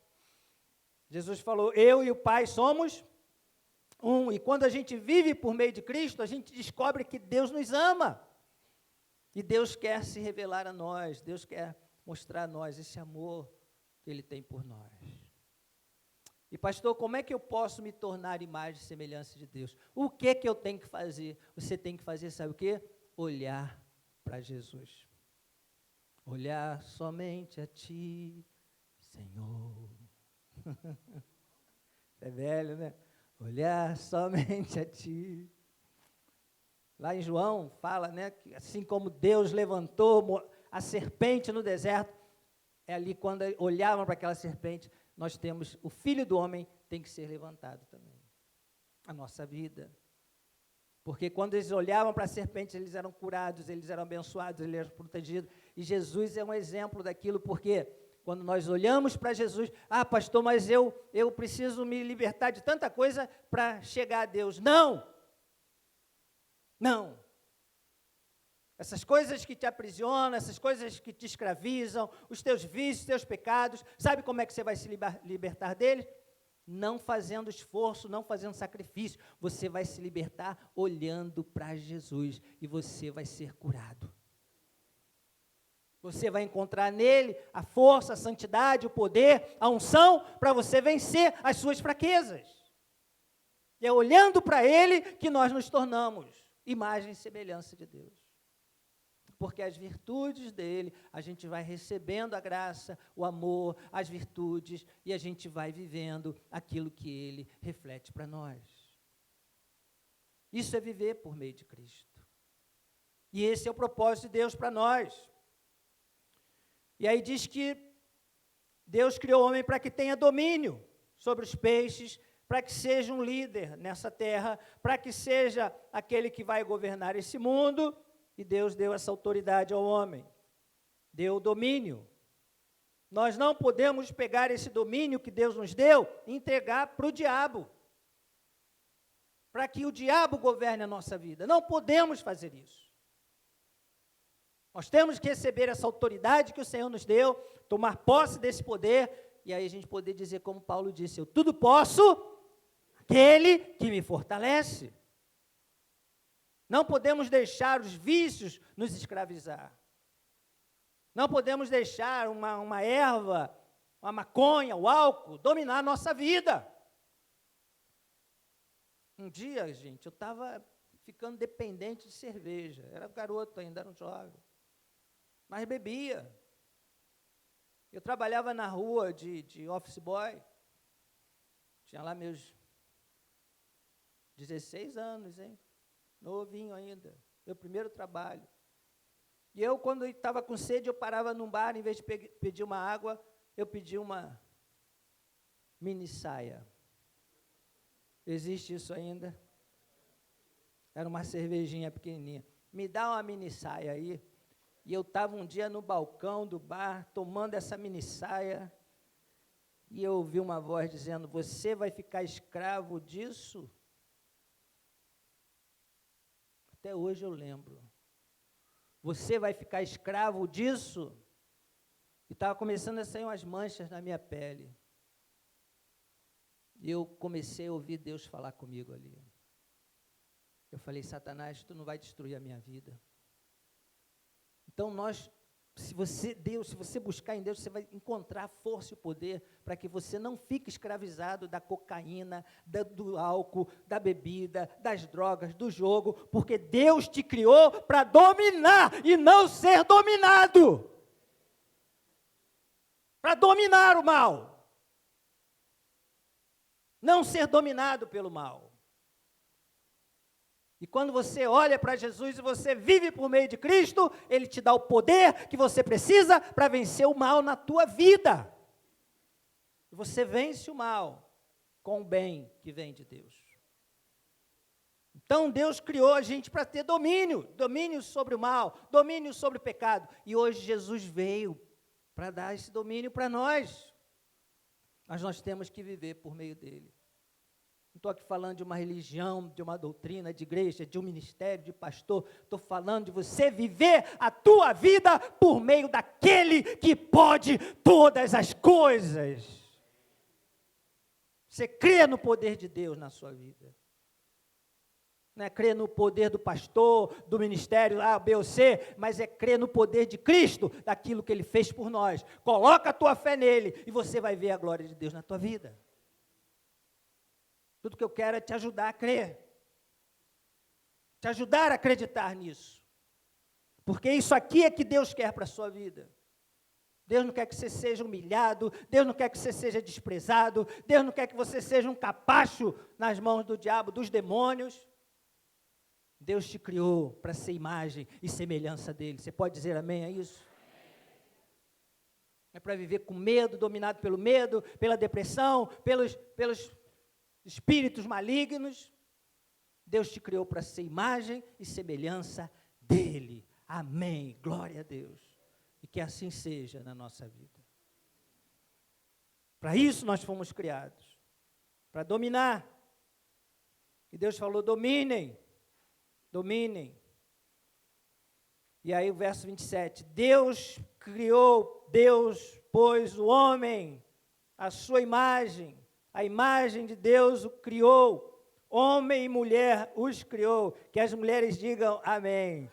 Jesus falou, eu e o Pai somos um. E quando a gente vive por meio de Cristo, a gente descobre que Deus nos ama. E Deus quer se revelar a nós, Deus quer mostrar a nós esse amor que Ele tem por nós. E pastor, como é que eu posso me tornar imagem e semelhança de Deus? O que eu tenho que fazer? Você tem que fazer, sabe o quê? Olhar para Jesus. Olhar somente a Ti, Senhor. É velho, né? Olhar somente a Ti. Lá em João fala, né, que assim como Deus levantou a serpente no deserto, é ali quando olhavam para aquela serpente, nós temos, o Filho do Homem tem que ser levantado também. A nossa vida. Porque quando eles olhavam para a serpente, eles eram curados, eles eram abençoados, eles eram protegidos. E Jesus é um exemplo daquilo, porque quando nós olhamos para Jesus, pastor, mas eu preciso me libertar de tanta coisa para chegar a Deus. Não! Não! Essas coisas que te aprisionam, essas coisas que te escravizam, os teus vícios, os teus pecados, sabe como é que você vai se libertar deles? Não fazendo esforço, não fazendo sacrifício. Você vai se libertar olhando para Jesus e você vai ser curado. Você vai encontrar nele a força, a santidade, o poder, a unção para você vencer as suas fraquezas. E é olhando para ele que nós nos tornamos imagem e semelhança de Deus. Porque as virtudes dele, a gente vai recebendo a graça, o amor, as virtudes, e a gente vai vivendo aquilo que ele reflete para nós. Isso é viver por meio de Cristo. E esse é o propósito de Deus para nós. E aí diz que Deus criou o homem para que tenha domínio sobre os peixes, para que seja um líder nessa terra, para que seja aquele que vai governar esse mundo. E Deus deu essa autoridade ao homem, deu o domínio. Nós não podemos pegar esse domínio que Deus nos deu e entregar para o diabo, para que o diabo governe a nossa vida. Não podemos fazer isso. Nós temos que receber essa autoridade que o Senhor nos deu, tomar posse desse poder, e aí a gente poder dizer como Paulo disse, eu tudo posso, aquele que me fortalece. Não podemos deixar os vícios nos escravizar. Não podemos deixar uma erva, uma maconha, o álcool, dominar a nossa vida. Um dia, gente, eu estava ficando dependente de cerveja. Era garoto ainda, era um jovem. Mas bebia. Eu trabalhava na rua de office boy. Tinha lá meus 16 anos, hein? Novinho ainda, meu primeiro trabalho. E eu, quando estava com sede, eu parava num bar, em vez de pedir uma água, eu pedi uma mini saia. Existe isso ainda? Era uma cervejinha pequenininha. Me dá uma mini saia aí. E eu estava um dia no balcão do bar, tomando essa mini saia, e eu ouvi uma voz dizendo, você vai ficar escravo disso? Até hoje eu lembro. Você vai ficar escravo disso? E estava começando a sair umas manchas na minha pele. E eu comecei a ouvir Deus falar comigo ali. Eu falei, Satanás, tu não vai destruir a minha vida. Então se você buscar em Deus, você vai encontrar a força e o poder para que você não fique escravizado da cocaína, do álcool, da bebida, das drogas, do jogo, porque Deus te criou para dominar e não ser dominado. Para dominar o mal. Não ser dominado pelo mal. E quando você olha para Jesus e você vive por meio de Cristo, Ele te dá o poder que você precisa para vencer o mal na tua vida. E você vence o mal com o bem que vem de Deus. Então Deus criou a gente para ter domínio sobre o mal, domínio sobre o pecado. E hoje Jesus veio para dar esse domínio para nós. Mas nós temos que viver por meio dele. Não estou aqui falando de uma religião, de uma doutrina, de igreja, de um ministério, de pastor. Estou falando de você viver a tua vida por meio daquele que pode todas as coisas. Você crê no poder de Deus na sua vida. Não é crer no poder do pastor, do ministério A, B ou C, mas é crer no poder de Cristo, daquilo que Ele fez por nós. Coloca a tua fé nele e você vai ver a glória de Deus na tua vida. Tudo que eu quero é te ajudar a crer. Te ajudar a acreditar nisso. Porque isso aqui é que Deus quer para a sua vida. Deus não quer que você seja humilhado, Deus não quer que você seja desprezado, Deus não quer que você seja um capacho nas mãos do diabo, dos demônios. Deus te criou para ser imagem e semelhança dele. Você pode dizer amém a isso? É para viver com medo, dominado pelo medo, pela depressão, pelos espíritos malignos. Deus te criou para ser imagem e semelhança dele. Amém. Glória a Deus. E que assim seja na nossa vida. Para isso nós fomos criados. Para dominar. E Deus falou, dominem. Dominem. E aí o verso 27. Deus pôs o homem, a sua imagem. A imagem de Deus o criou. Homem e mulher os criou. Que as mulheres digam amém.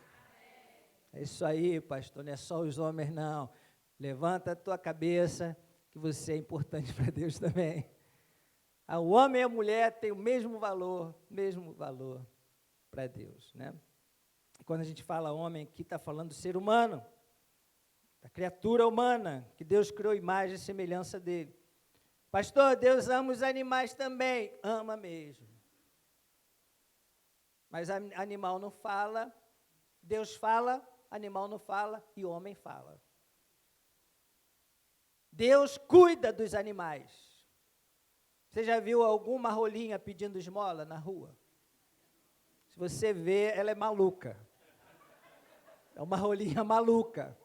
É isso aí, pastor, não é só os homens, não. Levanta a tua cabeça, que você é importante para Deus também. O homem e a mulher têm o mesmo valor para Deus, né? E quando a gente fala homem aqui, está falando do ser humano, da criatura humana, que Deus criou imagem e semelhança dele. Pastor, Deus ama os animais também. Ama mesmo. Mas animal não fala, Deus fala, animal não fala e homem fala. Deus cuida dos animais. Você já viu alguma rolinha pedindo esmola na rua? Se você vê, ela é maluca. É uma rolinha maluca.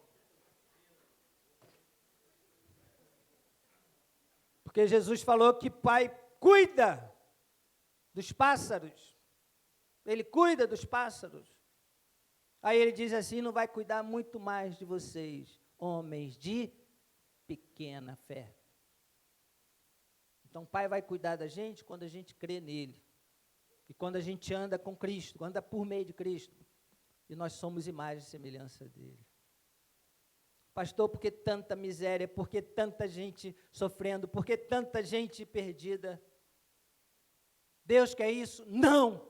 Porque Jesus falou que Pai cuida dos pássaros. Ele cuida dos pássaros. Aí ele diz assim, não vai cuidar muito mais de vocês, homens de pequena fé. Então o Pai vai cuidar da gente quando a gente crê nele. E quando a gente anda com Cristo, anda por meio de Cristo. E nós somos imagem e semelhança dele. Pastor, por que tanta miséria? Por que tanta gente sofrendo? Por que tanta gente perdida? Deus quer isso? Não!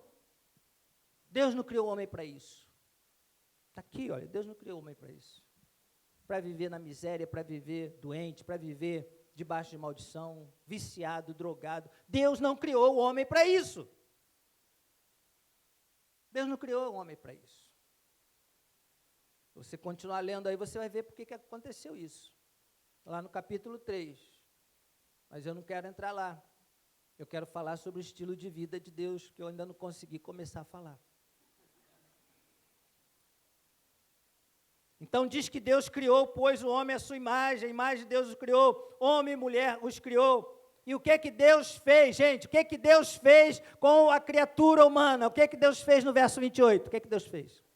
Deus não criou o homem para isso. Está aqui, olha, Deus não criou o homem para isso. Para viver na miséria, para viver doente, para viver debaixo de maldição, viciado, drogado. Deus não criou o homem para isso. Deus não criou o homem para isso. Você continuar lendo aí, você vai ver por que aconteceu isso. Lá no capítulo 3. Mas eu não quero entrar lá. Eu quero falar sobre o estilo de vida de Deus, que eu ainda não consegui começar a falar. Então diz que Deus criou, pôs o homem à sua imagem, a imagem de Deus os criou, homem e mulher os criou. E o que Deus fez, gente? O que Deus fez com a criatura humana? O que Deus fez no verso 28? O que Deus fez?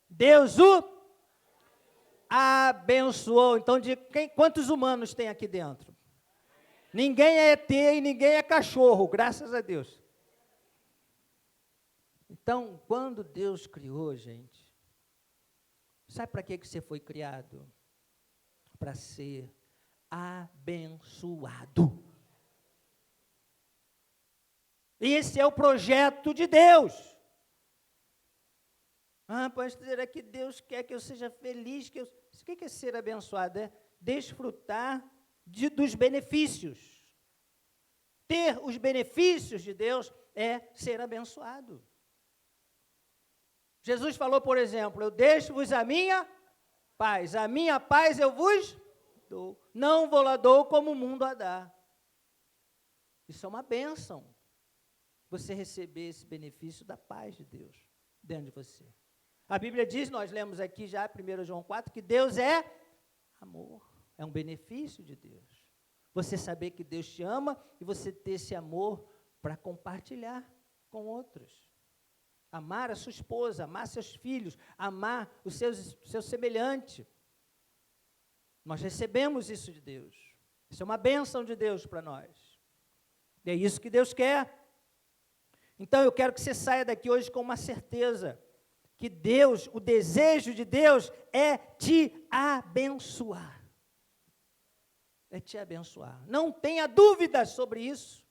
Deus o abençoou. Então, quantos humanos tem aqui dentro? Ninguém é ET e ninguém é cachorro, graças a Deus. Então, quando Deus criou, gente, sabe para que você foi criado? Para ser abençoado. Esse é o projeto de Deus. Pastor, é que Deus quer que eu seja feliz, o que é ser abençoado? É desfrutar dos benefícios. Ter os benefícios de Deus é ser abençoado. Jesus falou, por exemplo, eu deixo-vos a minha paz eu vos dou. Não vou lá dou como o mundo a dá. Isso é uma bênção. Você receber esse benefício da paz de Deus dentro de você. A Bíblia diz, nós lemos aqui já, 1 João 4, que Deus é amor. É um benefício de Deus. Você saber que Deus te ama e você ter esse amor para compartilhar com outros. Amar a sua esposa, amar seus filhos, amar o seu semelhante. Nós recebemos isso de Deus. Isso é uma bênção de Deus para nós. E é isso que Deus quer. Então eu quero que você saia daqui hoje com uma certeza, que Deus, o desejo de Deus é te abençoar. É te abençoar. Não tenha dúvidas sobre isso.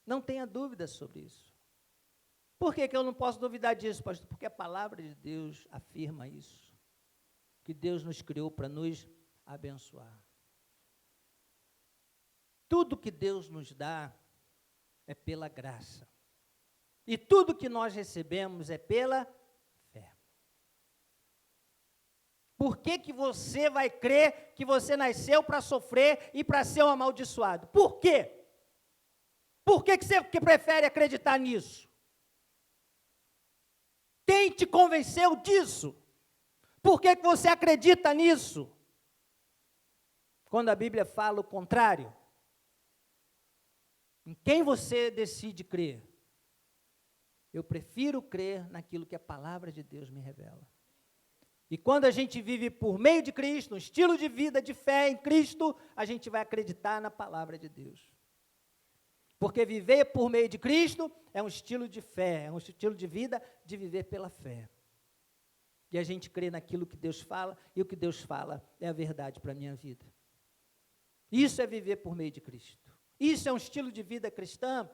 Não tenha dúvidas sobre isso. Por que eu não posso duvidar disso, pastor? Porque a palavra de Deus afirma isso. Que Deus nos criou para nos abençoar. Tudo que Deus nos dá é pela graça. E tudo que nós recebemos é pela fé. Por que você vai crer que você nasceu para sofrer e para ser um amaldiçoado? Por quê? Por que você prefere acreditar nisso? Quem te convenceu disso? Por que você acredita nisso? Quando a Bíblia fala o contrário, em quem você decide crer? Eu prefiro crer naquilo que a palavra de Deus me revela. E quando a gente vive por meio de Cristo, um estilo de vida de fé em Cristo, a gente vai acreditar na palavra de Deus. Porque viver por meio de Cristo é um estilo de fé, é um estilo de vida de viver pela fé. E a gente crê naquilo que Deus fala, e o que Deus fala é a verdade para a minha vida. Isso é viver por meio de Cristo. Isso é um estilo de vida cristã.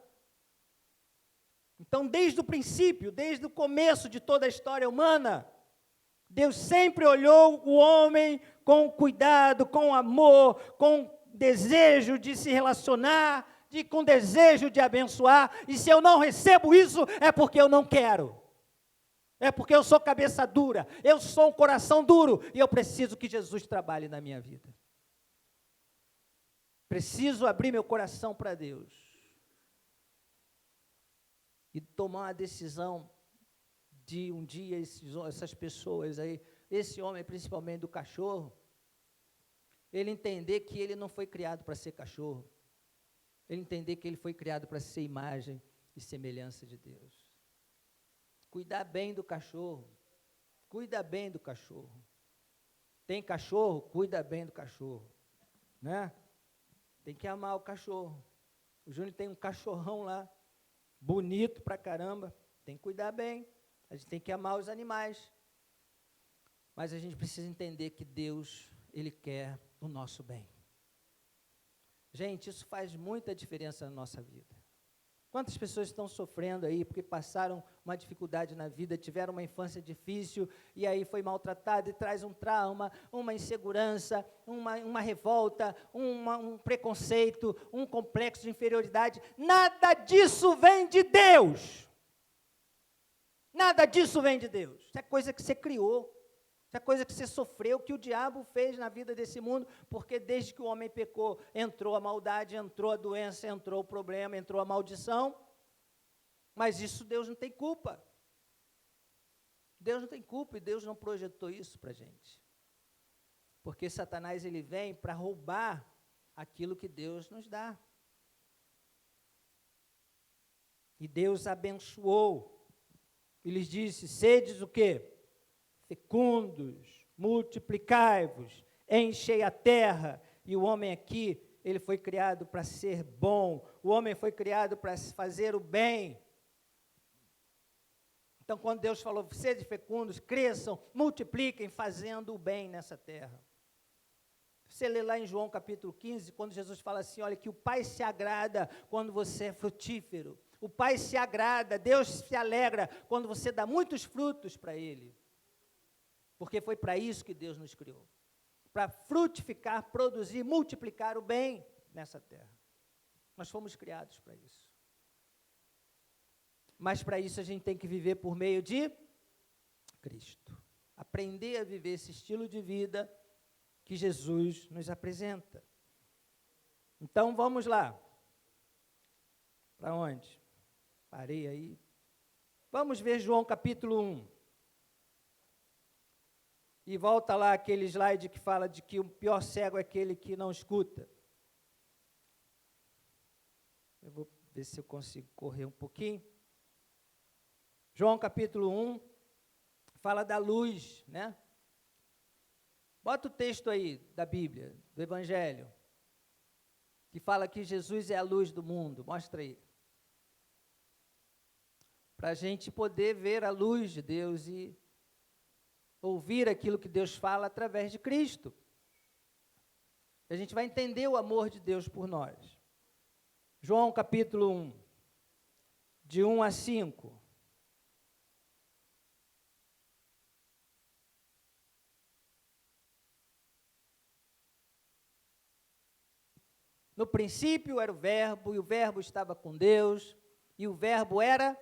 Então, desde o princípio, desde o começo de toda a história humana, Deus sempre olhou o homem com cuidado, com amor, com desejo de se relacionar, com desejo de abençoar, e se eu não recebo isso, é porque eu não quero. É porque eu sou cabeça dura, eu sou um coração duro, e eu preciso que Jesus trabalhe na minha vida. Preciso abrir meu coração para Deus. E tomar uma decisão de um dia essas pessoas aí, esse homem principalmente do cachorro, ele entender que ele não foi criado para ser cachorro. Ele entender que ele foi criado para ser imagem e semelhança de Deus. Cuidar bem do cachorro. Cuida bem do cachorro. Tem cachorro? Cuida bem do cachorro. Né? Tem que amar o cachorro. O Júnior tem um cachorrão lá, bonito pra caramba. Tem que cuidar bem. A gente tem que amar os animais. Mas a gente precisa entender que Deus, Ele quer o nosso bem. Gente, isso faz muita diferença na nossa vida. Quantas pessoas estão sofrendo aí porque passaram uma dificuldade na vida, tiveram uma infância difícil e aí foi maltratado e traz um trauma, uma insegurança, uma revolta, um preconceito, um complexo de inferioridade. Nada disso vem de Deus. Nada disso vem de Deus. Isso é coisa que você criou. Isso é coisa que você sofreu, que o diabo fez na vida desse mundo, porque desde que o homem pecou, entrou a maldade, entrou a doença, entrou o problema, entrou a maldição. Mas isso Deus não tem culpa. Deus não tem culpa e Deus não projetou isso para a gente. Porque Satanás, ele vem para roubar aquilo que Deus nos dá. E Deus abençoou. E lhes disse, sedes o quê? Fecundos, multiplicai-vos, enchei a terra. E o homem aqui, ele foi criado para ser bom. O homem foi criado para fazer o bem. Então, quando Deus falou, sede fecundos, cresçam, multipliquem, fazendo o bem nessa terra. Você lê lá em João capítulo 15, quando Jesus fala assim, olha, que o Pai se agrada quando você é frutífero. O Pai se agrada, Deus se alegra quando você dá muitos frutos para Ele. Porque foi para isso que Deus nos criou. Para frutificar, produzir, multiplicar o bem nessa terra. Nós fomos criados para isso. Mas para isso a gente tem que viver por meio de Cristo. Aprender a viver esse estilo de vida que Jesus nos apresenta. Então vamos lá. Para onde? Parei aí. Vamos ver João capítulo 1. E volta lá aquele slide que fala de que o pior cego é aquele que não escuta. ver se eu consigo correr um pouquinho. João capítulo 1, fala da luz, né? Bota o texto aí da Bíblia, do Evangelho, que fala que Jesus é a luz do mundo. Mostra aí. Para a gente poder ver a luz de Deus e ouvir aquilo que Deus fala através de Cristo. A gente vai entender o amor de Deus por nós. João capítulo 1, de 1 a 5. No princípio era o Verbo, e o Verbo estava com Deus, e o Verbo era...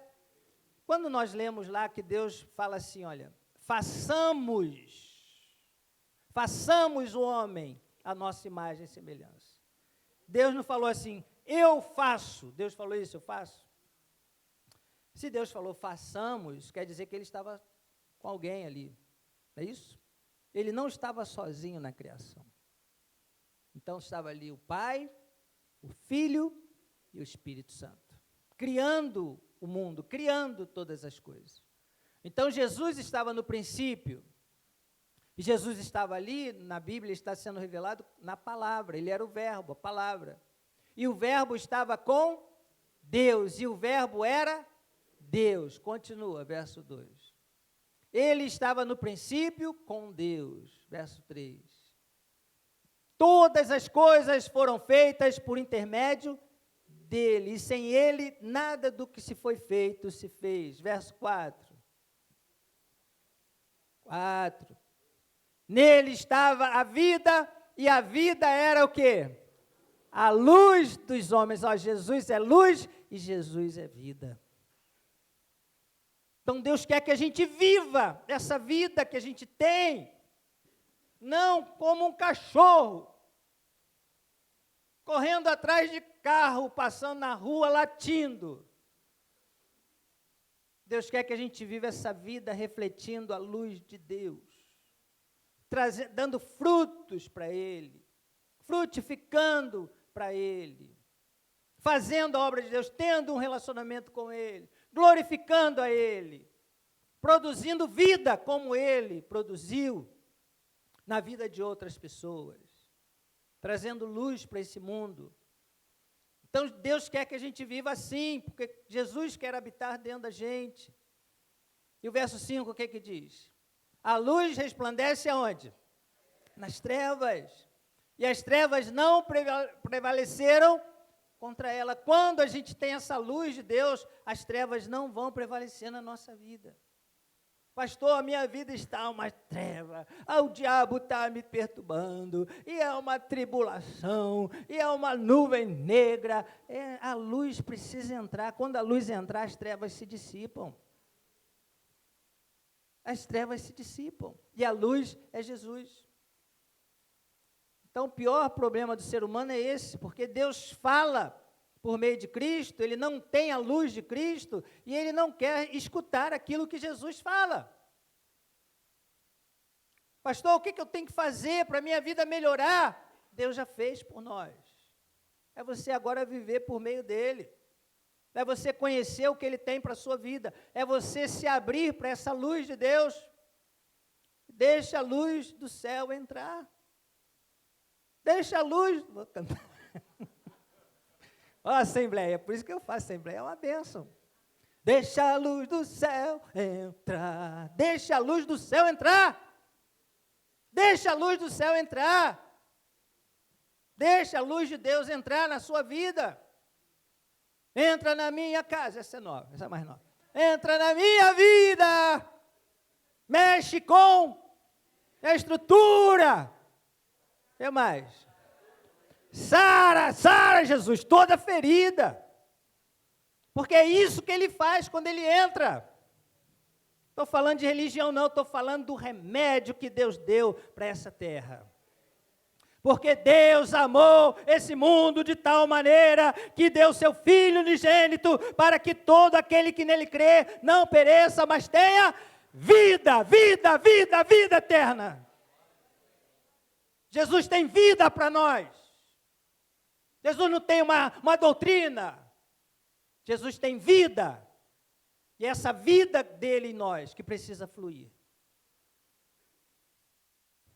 Quando nós lemos lá que Deus fala assim, olha, façamos o homem a nossa imagem e semelhança. Deus não falou assim, eu faço. Deus falou isso, eu faço. Se Deus falou façamos, quer dizer que ele estava com alguém ali, não é isso? Ele não estava sozinho na criação. Então estava ali o Pai, o Filho e o Espírito Santo, criando o mundo, criando todas as coisas. Então Jesus estava no princípio, e Jesus estava ali, na Bíblia está sendo revelado na palavra, ele era o Verbo, a palavra. E o Verbo estava com Deus, e o Verbo era Deus. Continua, verso 2. Ele estava no princípio com Deus, verso 3. Todas as coisas foram feitas por intermédio dele, e sem ele, nada do que se foi feito se fez. Verso 4. Nele estava a vida, e a vida era o quê? A luz dos homens. Ó, Jesus é luz e Jesus é vida. Então Deus quer que a gente viva essa vida que a gente tem, não como um cachorro, correndo atrás de carro, passando na rua, latindo. Deus quer que a gente viva essa vida refletindo a luz de Deus, dando frutos para Ele, frutificando para Ele, fazendo a obra de Deus, tendo um relacionamento com Ele, glorificando a Ele, produzindo vida como Ele produziu na vida de outras pessoas, trazendo luz para esse mundo. Então, Deus quer que a gente viva assim, porque Jesus quer habitar dentro da gente. E o verso 5, o que que diz? A luz resplandece aonde? Nas trevas. E as trevas não prevaleceram contra ela. Quando a gente tem essa luz de Deus, as trevas não vão prevalecer na nossa vida. Pastor, a minha vida está uma treva, o diabo está me perturbando, e é uma tribulação, e é uma nuvem negra. A luz precisa entrar. Quando a luz entrar, as trevas se dissipam. As trevas se dissipam, e a luz é Jesus. Então, o pior problema do ser humano é esse, porque Deus fala por meio de Cristo, ele não tem a luz de Cristo, e ele não quer escutar aquilo que Jesus fala. Pastor, o que eu tenho que fazer para a minha vida melhorar? Deus já fez por nós. É você agora viver por meio dele. É você conhecer o que ele tem para a sua vida. É você se abrir para essa luz de Deus. Deixa a luz do céu entrar. Deixa a luz... Vou cantar. Ó, assembleia, por isso que eu faço assembleia, é uma bênção. Deixa a luz do céu entrar. Deixa a luz do céu entrar. Deixa a luz do céu entrar. Deixa a luz de Deus entrar na sua vida. Entra na minha casa. Essa é nova, essa é mais nova. Entra na minha vida. Mexe com a estrutura. O que mais? Sara, Jesus, toda ferida. Porque é isso que ele faz quando ele entra. Estou falando de religião não, estou falando do remédio que Deus deu para essa terra. Porque Deus amou esse mundo de tal maneira que deu seu Filho unigênito para que todo aquele que nele crê não pereça, mas tenha vida, vida, vida, vida eterna. Jesus tem vida para nós. Jesus não tem uma doutrina. Jesus tem vida. E essa vida dele em nós que precisa fluir.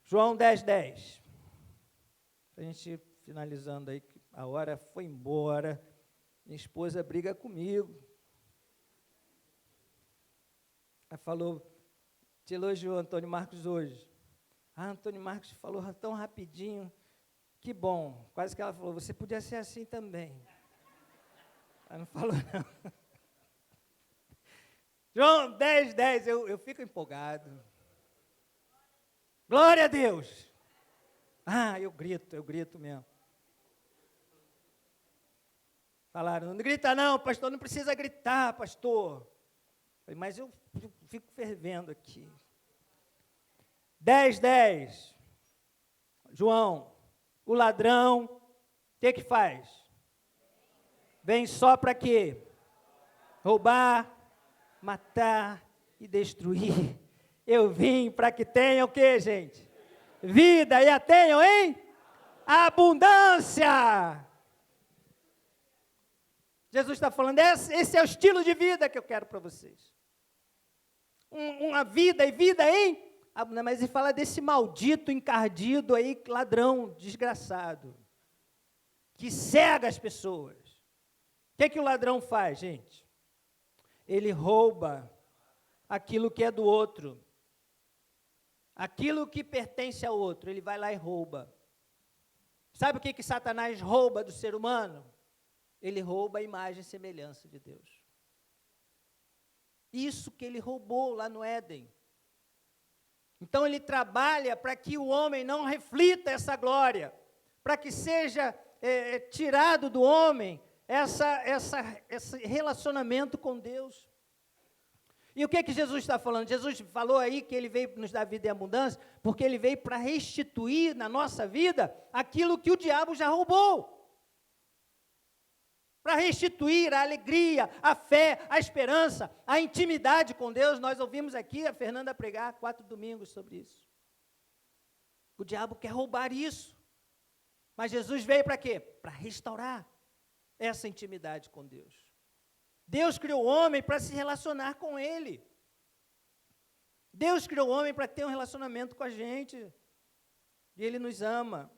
João 10:10. A gente finalizando aí, a hora foi embora. Minha esposa briga comigo. Ela falou, te elogiou Antônio Marcos hoje. Antônio Marcos falou tão rapidinho. Que bom. Quase que ela falou, você podia ser assim também. Ela não falou não. João 10:10, eu fico empolgado. Glória a Deus. Eu grito mesmo. Falaram, não grita não, pastor, não precisa gritar, pastor. Falei, mas eu fico fervendo aqui. 10:10. João, o ladrão, o que faz? Vem só para quê? Roubar, matar e destruir. Eu vim para que tenham o quê, gente? Vida, e a tenham em abundância. Jesus está falando, esse é o estilo de vida que eu quero para vocês. Uma vida e vida em abundância. Mas ele fala desse maldito, encardido aí, ladrão, desgraçado, que cega as pessoas. O que o ladrão faz, gente? Ele rouba aquilo que é do outro. Aquilo que pertence ao outro, ele vai lá e rouba. Sabe o que Satanás rouba do ser humano? Ele rouba a imagem e semelhança de Deus. Isso que ele roubou lá no Éden. Então ele trabalha para que o homem não reflita essa glória, para que seja tirado do homem esse relacionamento com Deus. E o que Jesus está falando? Jesus falou aí que ele veio nos dar vida em abundância, porque ele veio para restituir na nossa vida aquilo que o diabo já roubou. Para restituir a alegria, a fé, a esperança, a intimidade com Deus. Nós ouvimos aqui a Fernanda pregar 4 domingos sobre isso. O diabo quer roubar isso. Mas Jesus veio para quê? Para restaurar essa intimidade com Deus. Deus criou o homem para se relacionar com Ele. Deus criou o homem para ter um relacionamento com a gente. E Ele nos ama.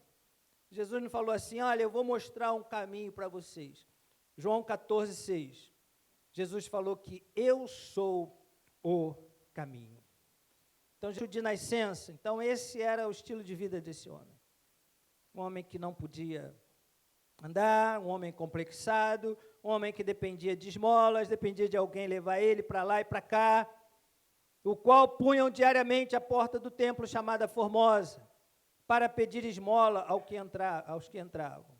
Jesus não falou assim, olha, eu vou mostrar um caminho para vocês. João 14:6. Jesus falou que eu sou o caminho. Então, Jesus de nascença. Então, esse era o estilo de vida desse homem. Um homem que não podia andar, um homem complexado, um homem que dependia de esmolas, dependia de alguém levar ele para lá e para cá, o qual punham diariamente à porta do templo chamada Formosa, para pedir esmola aos que entravam.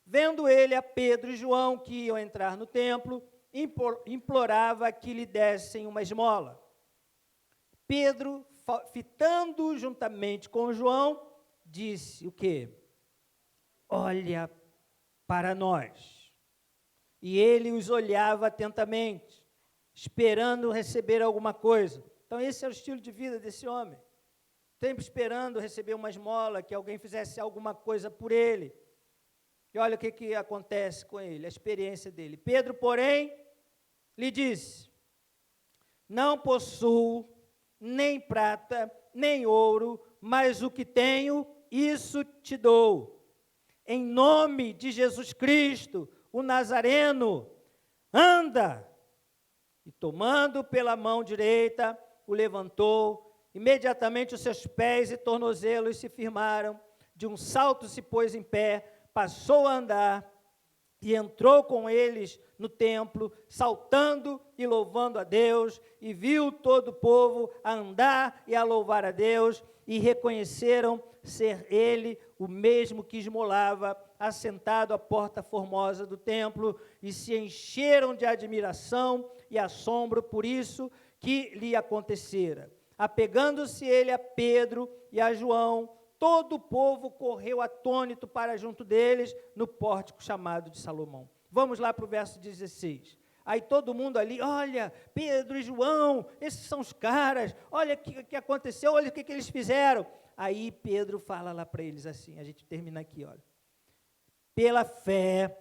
Vendo ele a Pedro e João que iam entrar no templo, implorava que lhe dessem uma esmola. Pedro, fitando juntamente com João, disse o quê? Olha para nós. E ele os olhava atentamente, esperando receber alguma coisa. Então, esse é o estilo de vida desse homem. Sempre esperando receber uma esmola, que alguém fizesse alguma coisa por ele. E olha o que acontece com ele, a experiência dele. Pedro, porém, lhe disse, não possuo nem prata, nem ouro, mas o que tenho, isso te dou. Em nome de Jesus Cristo, o Nazareno, anda. E tomando pela mão direita, o levantou, imediatamente os seus pés e tornozelos se firmaram, de um salto se pôs em pé, passou a andar e entrou com eles no templo, saltando e louvando a Deus, e viu todo o povo a andar e a louvar a Deus, e reconheceram ser ele o mesmo que esmolava, assentado à porta formosa do templo, e se encheram de admiração e assombro por isso que lhe acontecera. Apegando-se ele a Pedro e a João, todo o povo correu atônito para junto deles, no pórtico chamado de Salomão. Vamos lá para o verso 16. Aí todo mundo ali, olha, Pedro e João, esses são os caras, olha o que aconteceu, olha o que eles fizeram. Aí Pedro fala lá para eles assim, a gente termina aqui, olha. Pela fé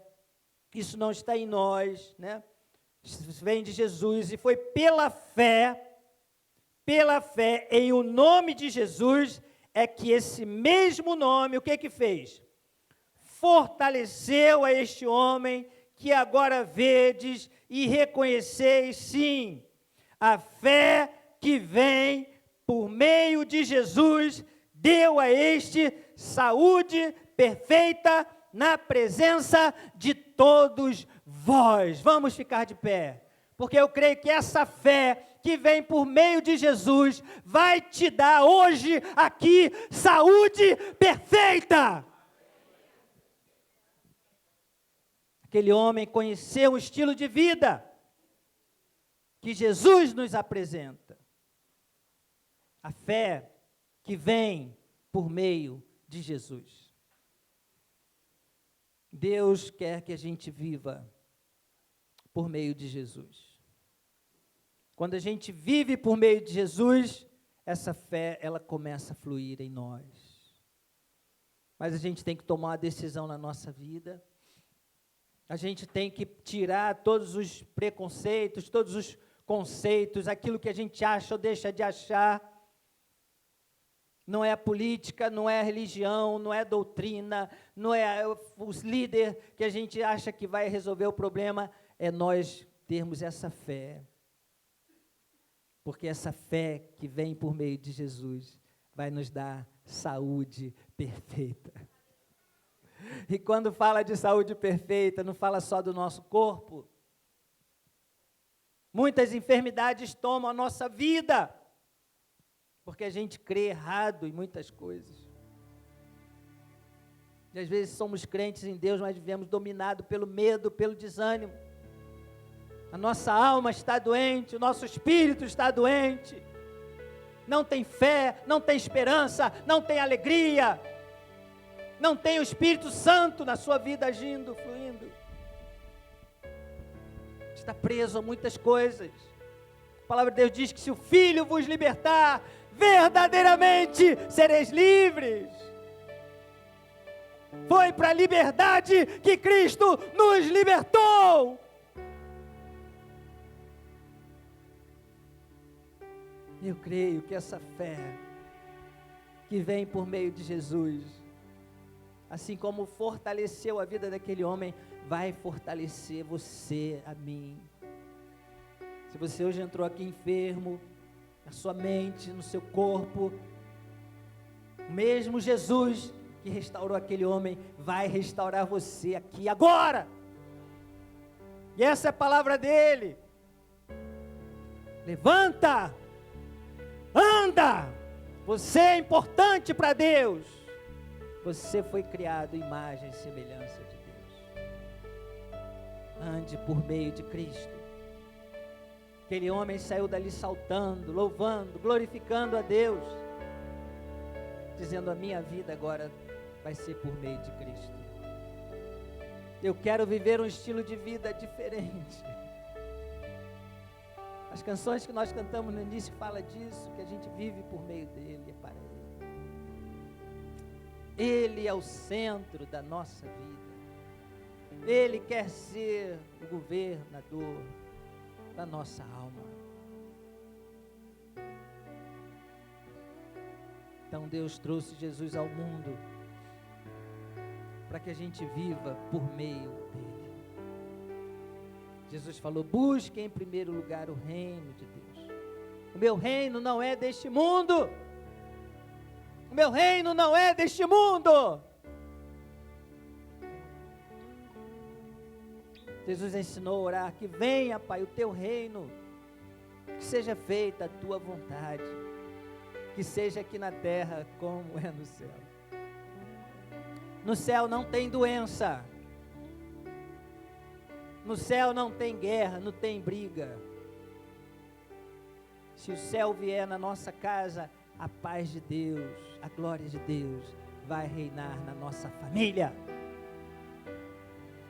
Isso não está em nós, né? Isso vem de Jesus e foi pela fé em o nome de Jesus, é que esse mesmo nome, o que fez? Fortaleceu a este homem que agora vedes e reconheceis, sim, a fé que vem por meio de Jesus, deu a este saúde perfeita na presença de todos vós. Vamos ficar de pé, porque eu creio que essa fé que vem por meio de Jesus vai te dar hoje aqui saúde perfeita. Aquele homem conheceu um estilo de vida que Jesus nos apresenta. A fé que vem por meio de Jesus. Deus quer que a gente viva por meio de Jesus. Quando a gente vive por meio de Jesus, essa fé, ela começa a fluir em nós. Mas a gente tem que tomar uma decisão na nossa vida. A gente tem que tirar todos os preconceitos, todos os conceitos, aquilo que a gente acha ou deixa de achar. Não é a política, não é a religião, não é a doutrina, não é os líderes que a gente acha que vai resolver o problema, é nós termos essa fé. Porque essa fé que vem por meio de Jesus vai nos dar saúde perfeita. E quando fala de saúde perfeita, não fala só do nosso corpo. Muitas enfermidades tomam a nossa vida, porque a gente crê errado em muitas coisas. E às vezes somos crentes em Deus, mas vivemos dominados pelo medo, pelo desânimo. A nossa alma está doente, o nosso espírito está doente. Não tem fé, não tem esperança, não tem alegria. Não tem o Espírito Santo na sua vida agindo, fluindo. Está preso a muitas coisas. A palavra de Deus diz que se o Filho vos libertar, verdadeiramente sereis livres. Foi para a liberdade que Cristo nos libertou. Eu creio que essa fé que vem por meio de Jesus, assim como fortaleceu a vida daquele homem, vai fortalecer você, a mim. Se você hoje entrou aqui enfermo, na sua mente, no seu corpo, o mesmo Jesus que restaurou aquele homem, vai restaurar você aqui agora. E essa é a palavra dele. Levanta! Anda! Você é importante para Deus. Você foi criado à imagem e semelhança de Deus. Ande por meio de Cristo. Aquele homem saiu dali saltando, louvando, glorificando a Deus, dizendo: a minha vida agora vai ser por meio de Cristo. Eu quero viver um estilo de vida diferente. As canções que nós cantamos no início falam disso, que a gente vive por meio dele, é para ele. Ele é o centro da nossa vida. Ele quer ser o governador da nossa alma. Então Deus trouxe Jesus ao mundo para que a gente viva por meio dele. Jesus falou: busque em primeiro lugar o reino de Deus. O meu reino não é deste mundo. O meu reino não é deste mundo. Jesus ensinou a orar: que venha, Pai, o teu reino, que seja feita a tua vontade, que seja aqui na terra como é no céu. No céu não tem doença. No céu não tem guerra, não tem briga. Se o céu vier na nossa casa, a paz de Deus, a glória de Deus vai reinar na nossa família.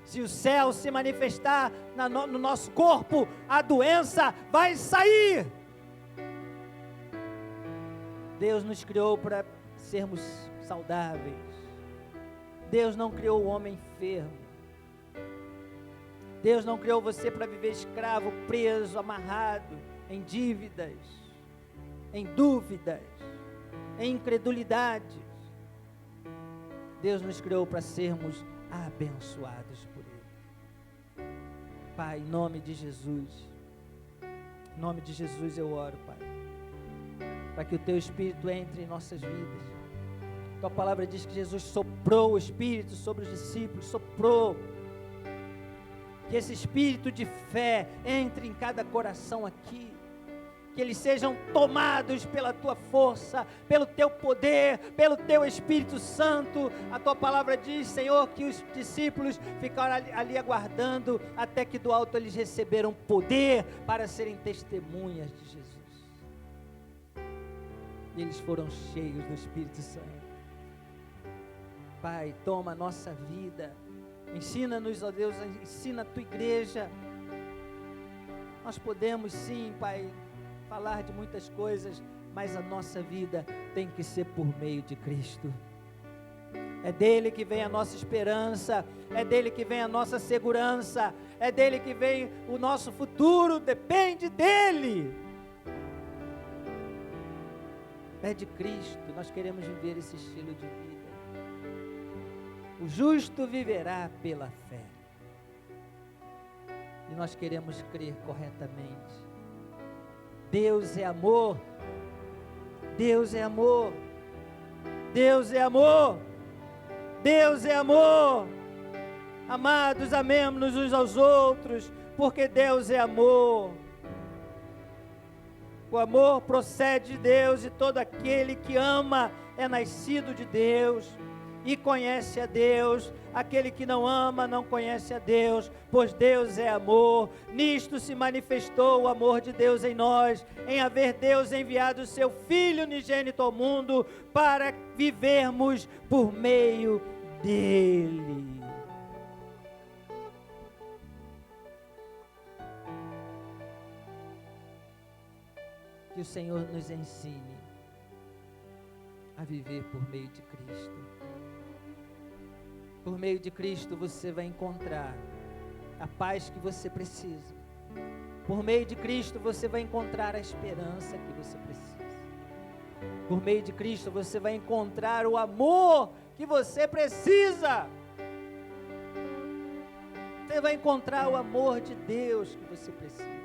Se o céu se manifestar no nosso corpo, a doença vai sair. Deus nos criou para sermos saudáveis. Deus não criou o homem enfermo. Deus não criou você para viver escravo, preso, amarrado, em dívidas, em dúvidas, em incredulidades. Deus nos criou para sermos abençoados por Ele. Pai, em nome de Jesus, em nome de Jesus eu oro, Pai, para que o Teu Espírito entre em nossas vidas. Tua palavra diz que Jesus soprou o Espírito sobre os discípulos, soprou. Que esse espírito de fé entre em cada coração aqui, que eles sejam tomados pela Tua força, pelo Teu poder, pelo Teu Espírito Santo. A Tua palavra diz, Senhor, que os discípulos ficaram ali aguardando, até que do alto eles receberam poder para serem testemunhas de Jesus. E eles foram cheios do Espírito Santo. Pai, toma a nossa vida, ensina-nos, ó Deus, ensina a Tua igreja. Nós podemos sim, Pai, falar de muitas coisas, mas a nossa vida tem que ser por meio de Cristo. É dele que vem a nossa esperança, é dele que vem a nossa segurança, é dele que vem o nosso futuro, depende dele. É de Cristo, nós queremos viver esse estilo de vida. O justo viverá pela fé. E nós queremos crer corretamente. Deus é amor. Deus é amor. Deus é amor. Deus é amor. Amados, amemos-nos uns aos outros, porque Deus é amor. O amor procede de Deus, e todo aquele que ama é nascido de Deus e conhece a Deus. Aquele que não ama não conhece a Deus, pois Deus é amor. Nisto se manifestou o amor de Deus em nós, em haver Deus enviado o seu Filho unigênito ao mundo, para vivermos por meio dele. Que o Senhor nos ensine a viver por meio de Cristo. Por meio de Cristo você vai encontrar a paz que você precisa. Por meio de Cristo você vai encontrar a esperança que você precisa. Por meio de Cristo você vai encontrar o amor que você precisa. Você vai encontrar o amor de Deus que você precisa.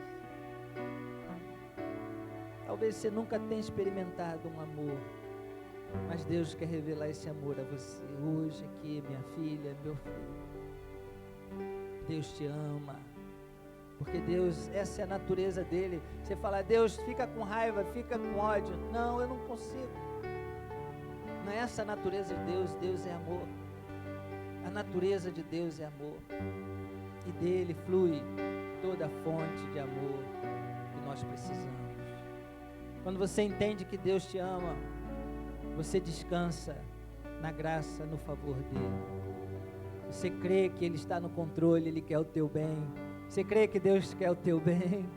Talvez você nunca tenha experimentado um amor, mas Deus quer revelar esse amor a você hoje aqui, minha filha, meu filho. Deus te ama, porque Deus, essa é a natureza dele. Você fala, Deus fica com raiva, fica com ódio. Não, eu não consigo. Não é essa a natureza de Deus. Deus é amor. A natureza de Deus é amor, e dele flui toda a fonte de amor que nós precisamos. Quando você entende que Deus te ama, você descansa na graça, no favor dele. Você crê que ele está no controle, ele quer o teu bem. Você crê que Deus quer o teu bem.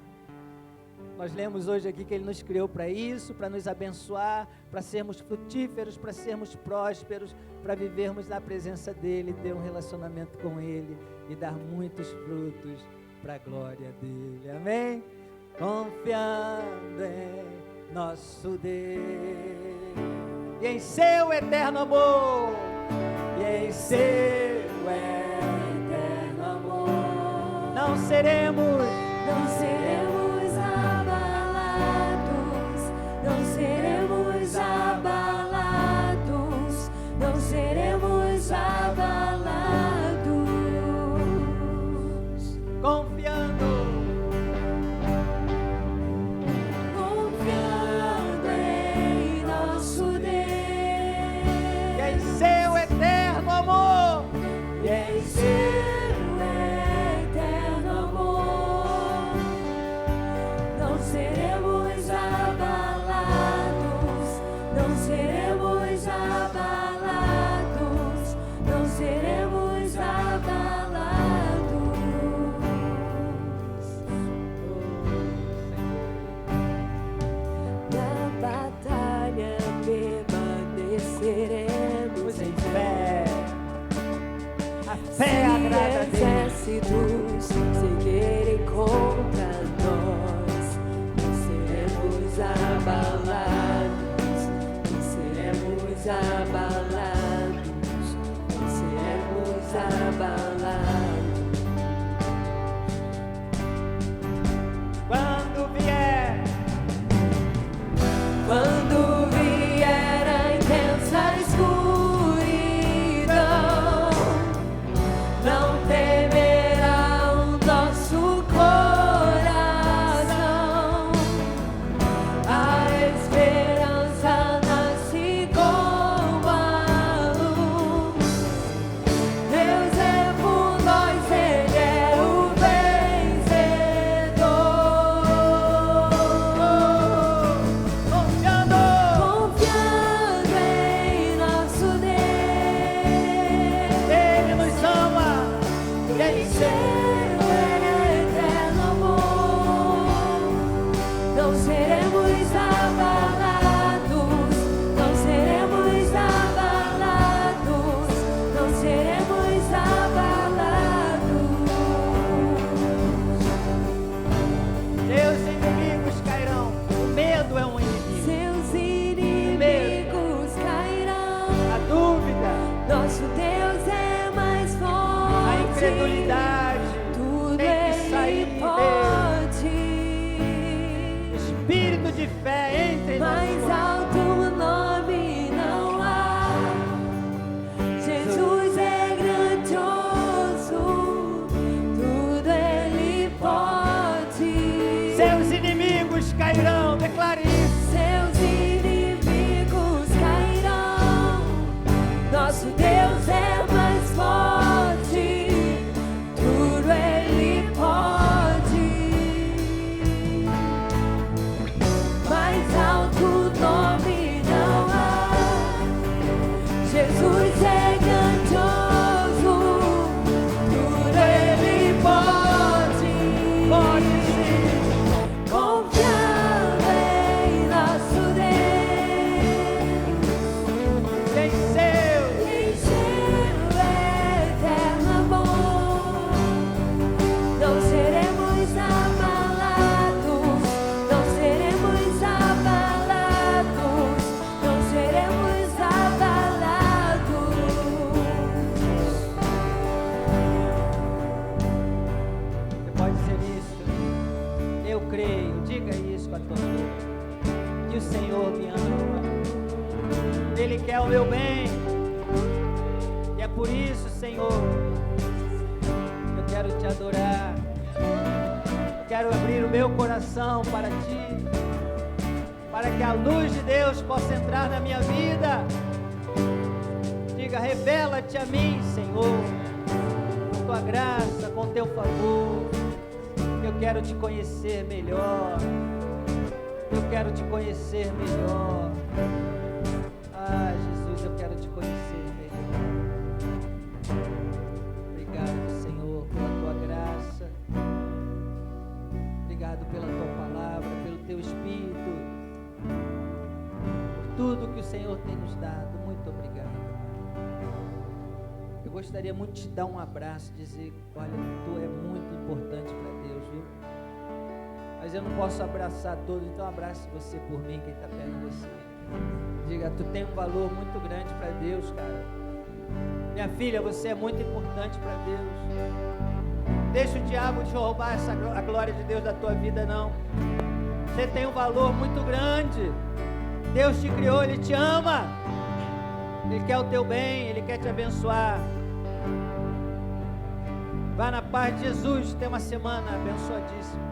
Nós lemos hoje aqui que ele nos criou para isso, para nos abençoar, para sermos frutíferos, para sermos prósperos, para vivermos na presença dele, ter um relacionamento com ele e dar muitos frutos para a glória dele. Amém? Confiando em nosso Deus e em seu eterno amor, e em seu eterno amor, não seremos abalados, não seremos abalados, não seremos abalados, confiando em nosso Deus, e em seu eterno amor, e em seu eterno amor, não seremos abalados, não seremos abalados, não seremos abalados. Na batalha permaneceremos em fé. A fé agrada a Deus. abalados, não seremos abalados. Quando vier a intensa escuridão, não temerá o nosso coração. A esperança nasce como a luz. Deus é por nós, Ele é o confiando em nosso Deus. Ele nos ama, Ele seu eterno amor. Não seremos abalados, não seremos abalados, não seremos abalados. Seus inimigos cairão. O medo é um inimigo. Seus inimigos cairão. A dúvida, Nosso Deus é mais forte. a incredulidade Tudo tem que sair Ele de pode. espírito de fé entre em nosso Mais coração. alto nome não há. Jesus é grandioso. Tudo Ele pode. Seus inimigos cairão. Declare isso. Seus inimigos cairão. Nosso Deus é mais forte. Tudo Ele pode. Mais alto nome não há. Jesus é grandioso. Tudo Ele pode. Pode sim. Confiando em nosso Deus, Venceu. em seu eterno amor. Não seremos abalados, não seremos abalados, não seremos abalados. Você pode dizer isso. Eu creio. Diga isso com a tua boca. Que o Senhor me ama. Ele quer o meu bem. E é por isso, Senhor, eu quero te adorar. Eu quero abrir o meu coração para ti. Para que a luz de Deus possa entrar na minha vida. Diga, revela-te a mim, Senhor. Com tua graça, com teu favor. Eu quero te conhecer melhor. Eu quero te conhecer melhor. Ah, Jesus, eu quero te conhecer melhor. Obrigado, Senhor, pela tua graça. Obrigado pela tua palavra, pelo teu Espírito. Por tudo que o Senhor tem nos dado. Muito obrigado. Eu gostaria muito de te dar um abraço, dizer, olha, tu é muito importante para Deus, viu? Mas eu não posso abraçar todos, então abrace você por mim, quem está perto de você. Diga, tu tem um valor muito grande para Deus, cara. Minha filha, você é muito importante para Deus. Deixa o diabo te roubar a glória de Deus da tua vida, não. Você tem um valor muito grande. Deus te criou, Ele te ama. Ele quer o teu bem, Ele quer te abençoar. Vá na paz de Jesus, tenha uma semana abençoadíssima.